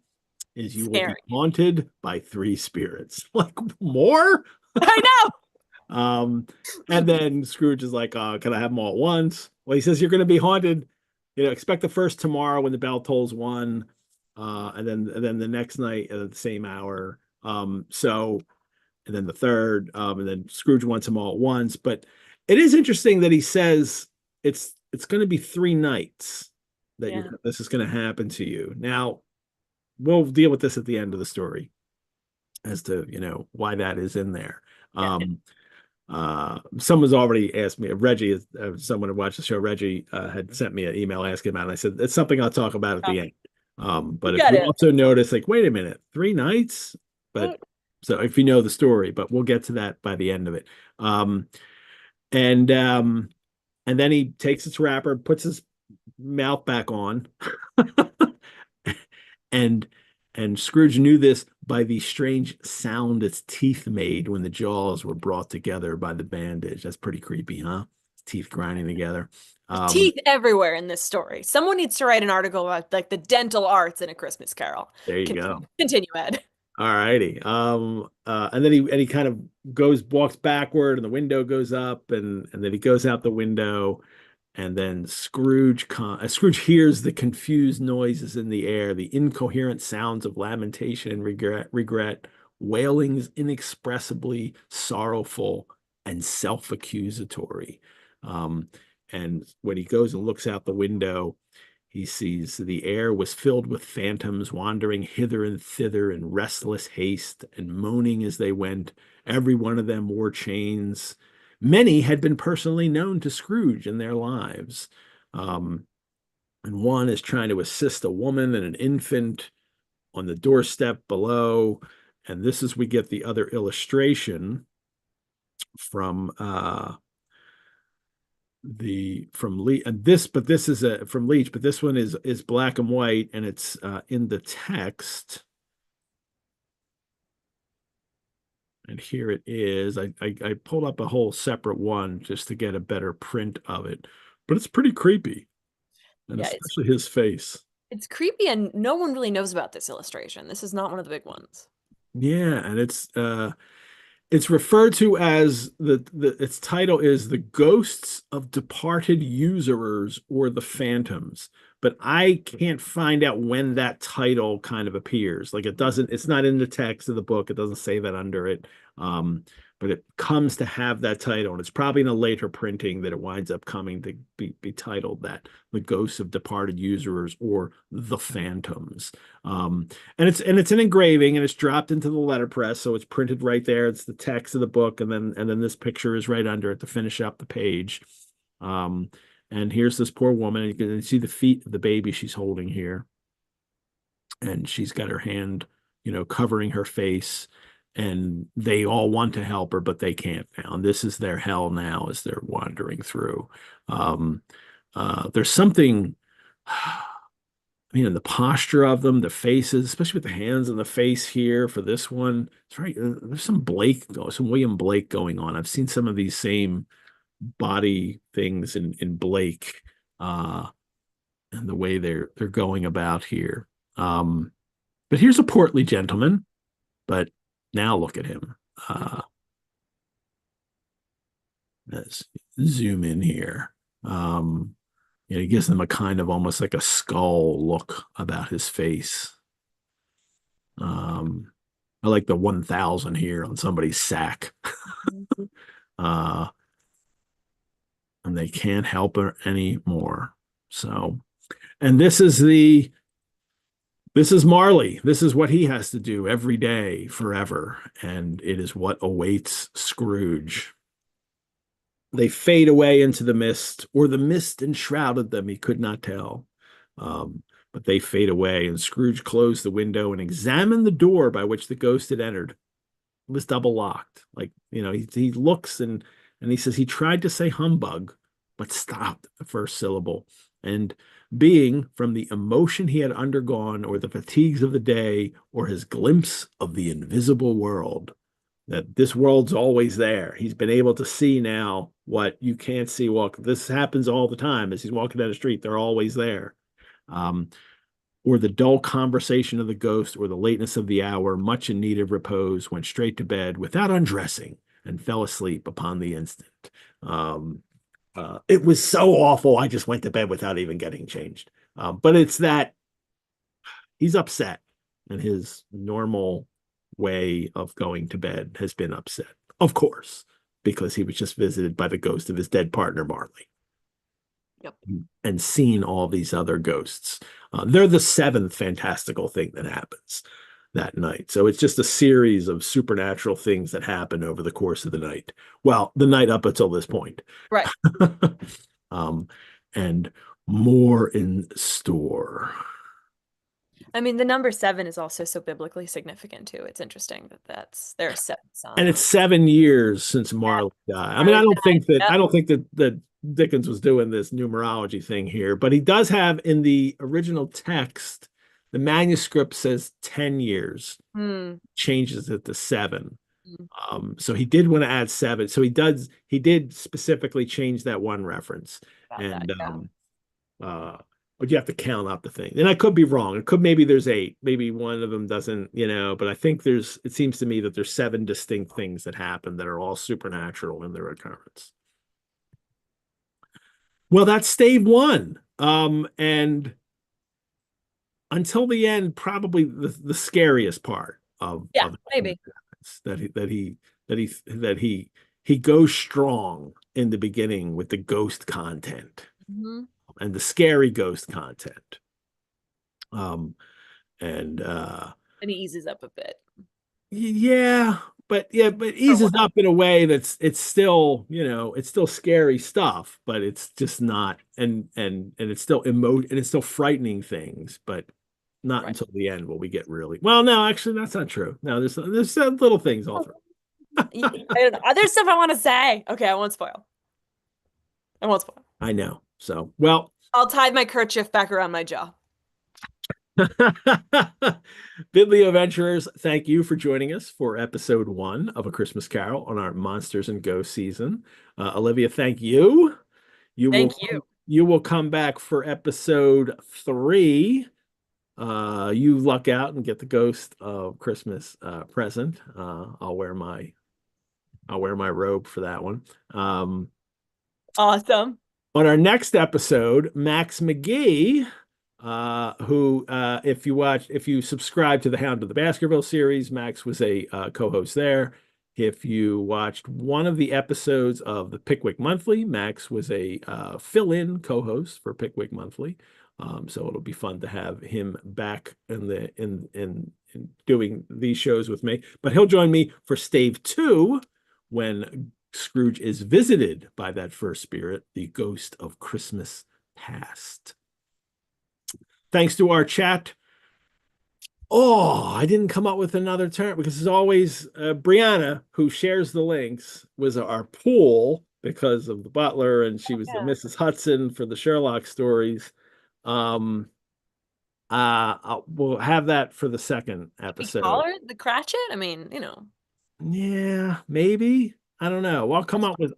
is you will be Scary. haunted by three spirits. Like more? I know. Um, and then Scrooge is like, can I have them all at once? Well, he says you're going to be haunted. Expect the first tomorrow when the bell tolls one, and then the next night at the same hour. And then the third, and then Scrooge wants them all at once. But it is interesting that he says it's going to be 3 nights that Yeah. this is going to happen to you. Now, we'll deal with this at the end of the story as to why that is in there. Yeah. Um, Someone's already asked me. Reggie, someone who watched the show, Reggie had sent me an email asking about it. And I said it's something I'll talk about at Oh, the end. you But if got you it. also notice, like, wait a minute, 3 nights, but so if you know the story, but we'll get to that by the end of it. Um, and um, and then he takes his wrapper, puts his mouth back on, and Scrooge knew this by the strange sound its teeth made when the jaws were brought together by the bandage. That's pretty creepy, huh? Teeth grinding together. Teeth everywhere in this story. Someone needs to write an article about like the dental arts in A Christmas Carol. There you Continue, go. continue, Ed. All righty. And then he kind of walks backward, and the window goes up, and then he goes out the window, and then Scrooge hears the confused noises in the air, the incoherent sounds of lamentation and regret, wailings inexpressibly sorrowful and self-accusatory. Um, And when he goes and looks out the window, he sees the air was filled with phantoms wandering hither and thither in restless haste and moaning as they went. Every one of them wore chains. Many had been personally known to Scrooge in their lives. Um, and one is trying to assist a woman and an infant on the doorstep below. And this is we get the other illustration from the from Leach, and this is a from Leach, but this one is black and white, and it's in the text. And here it is. I pulled up a whole separate one just to get a better print of it, but it's pretty creepy, and Yeah, especially his face. it's creepy, and no one really knows about this illustration. This is not one of the big ones. Yeah, and it's referred to as its title is The Ghosts of Departed Usurers or the Phantoms. But I can't find out when that title kind of appears. Like it's not in the text of the book. It doesn't say that under it. But it comes to have that title. And it's probably in a later printing that it winds up coming to be titled that, The Ghosts of Departed Usurers or the Phantoms. And it's an engraving and it's dropped into the letterpress, so it's printed right there. It's the text of the book, and then this picture is right under it to finish up the page. And here's this poor woman. You can see the feet of the baby she's holding here, and she's got her hand, covering her face. And they all want to help her, but they can't now. And this is their hell now as they're wandering through. There's something. In the posture of them, the faces, especially with the hands and the face here for this one, it's right. There's some William Blake going on. I've seen some of these same body things in Blake, and the way they're going about here. But here's a portly gentleman. But now look at him. Let's zoom in here. He gives them a kind of almost like a skull look about his face. I like the 1000 here on somebody's sack. And they can't help her anymore. So, and this is Marley. This is what he has to do every day forever. And it is what awaits Scrooge. They fade away into the mist, or the mist enshrouded them. He could not tell. But they fade away, and Scrooge closed the window and examined the door by which the ghost had entered. It was double locked. He looks and he says he tried to say humbug, but stopped at the first syllable. And being from the emotion he had undergone, or the fatigues of the day, or his glimpse of the invisible world, that this world's always there. He's been able to see now what you can't see. This happens all the time as he's walking down the street. They're always there. Or the dull conversation of the ghost, or the lateness of the hour, much in need of repose, went straight to bed without undressing and fell asleep upon the instant. It was so awful. I just went to bed without even getting changed. But it's that he's upset, and his normal way of going to bed has been upset, of course, because he was just visited by the ghost of his dead partner, Marley. Yep. And seen all these other ghosts. They're the seventh fantastical thing that happens that night. So it's just a series of supernatural things that happen over the course of the night. Well, the night up until this point. Right. And more in store. The number 7 is also so biblically significant too. It's interesting that there are 7 sons. And it's 7 years since Marley died. I don't think that Dickens was doing this numerology thing here, but he does have in the original text, the manuscript says 10 years, changes it to 7. So he did want to add 7. So he did specifically change that one reference. But you have to count up the thing. And I could be wrong. Maybe there's 8. Maybe one of them doesn't, but I think it seems to me that there's 7 distinct things that happen that are all supernatural in their occurrence. Well, that's Stave 1. And until the end, probably the scariest part of maybe that he goes strong in the beginning with the ghost content Mhm. and the scary ghost content. Um, and And he eases up a bit. yeah, but For eases what? up in a way that's it's still, it's still scary stuff, but it's just not, and it's still and it's still frightening things, but not Right. until the end will we get really well. No, actually, that's not true. No, there's some little things all through. I don't know. There's stuff I want to say. Okay, I won't spoil. I won't spoil. I know. So, well, I'll tie my kerchief back around my jaw. Biblioventures, thank you for joining us for episode 1 of A Christmas Carol on our Monsters and Ghosts season. Olivia, thank you. You will Thank you. you will come back for episode 3. You luck out and get the ghost of Christmas present. I'll wear my robe for that one. Awesome. On our next episode, Max McGee, who, if you subscribe to the Hound of the Baskerville series, Max was a co-host there. If you watched one of the episodes of the Pickwick Monthly, Max was a fill-in co-host for Pickwick Monthly. So it'll be fun to have him back in doing these shows with me. But he'll join me for Stave 2 when Scrooge is visited by that first spirit, the ghost of Christmas past. Thanks to our chat. Oh, I didn't come up with another term because as always, Brianna, who shares the links, was our pool because of the butler, and she was the Yeah. Mrs. Hudson for the Sherlock stories. We'll have that for the second We episode. call her the Crachit? I mean, Yeah, maybe. I don't know.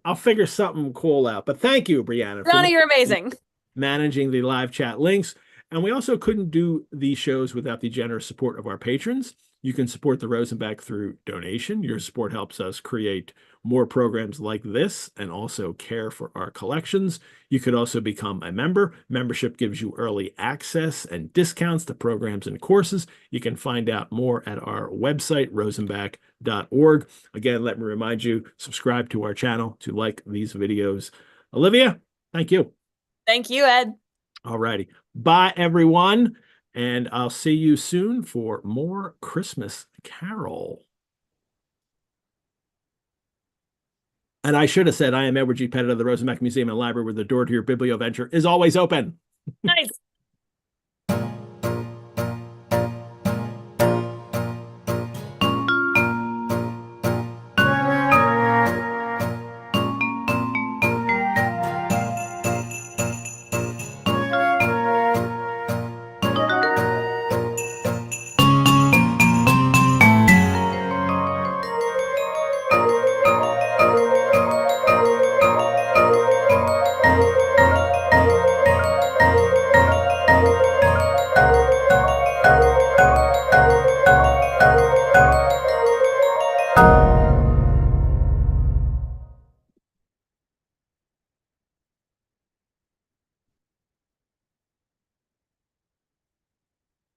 I'll figure something cool out. But thank you, Brianna, for Donna, you're amazing. managing the live chat links. And we also couldn't do these shows without the generous support of our patrons. You can support the Rosenbach through donation. Your support helps us create more programs like this and also care for our collections. You could also become a member. Membership gives you early access and discounts to programs and courses. You can find out more at our website, rosenbach.org. Again, let me remind you, subscribe to our channel to like these videos. Olivia, thank you. Thank you, Ed. All righty. Bye, everyone. And I'll see you soon for more Christmas Carol. And I should have said, I am Edward G. Pettit of the Rosenbach Museum and Library, where the door to your biblioventure is always open. Nice.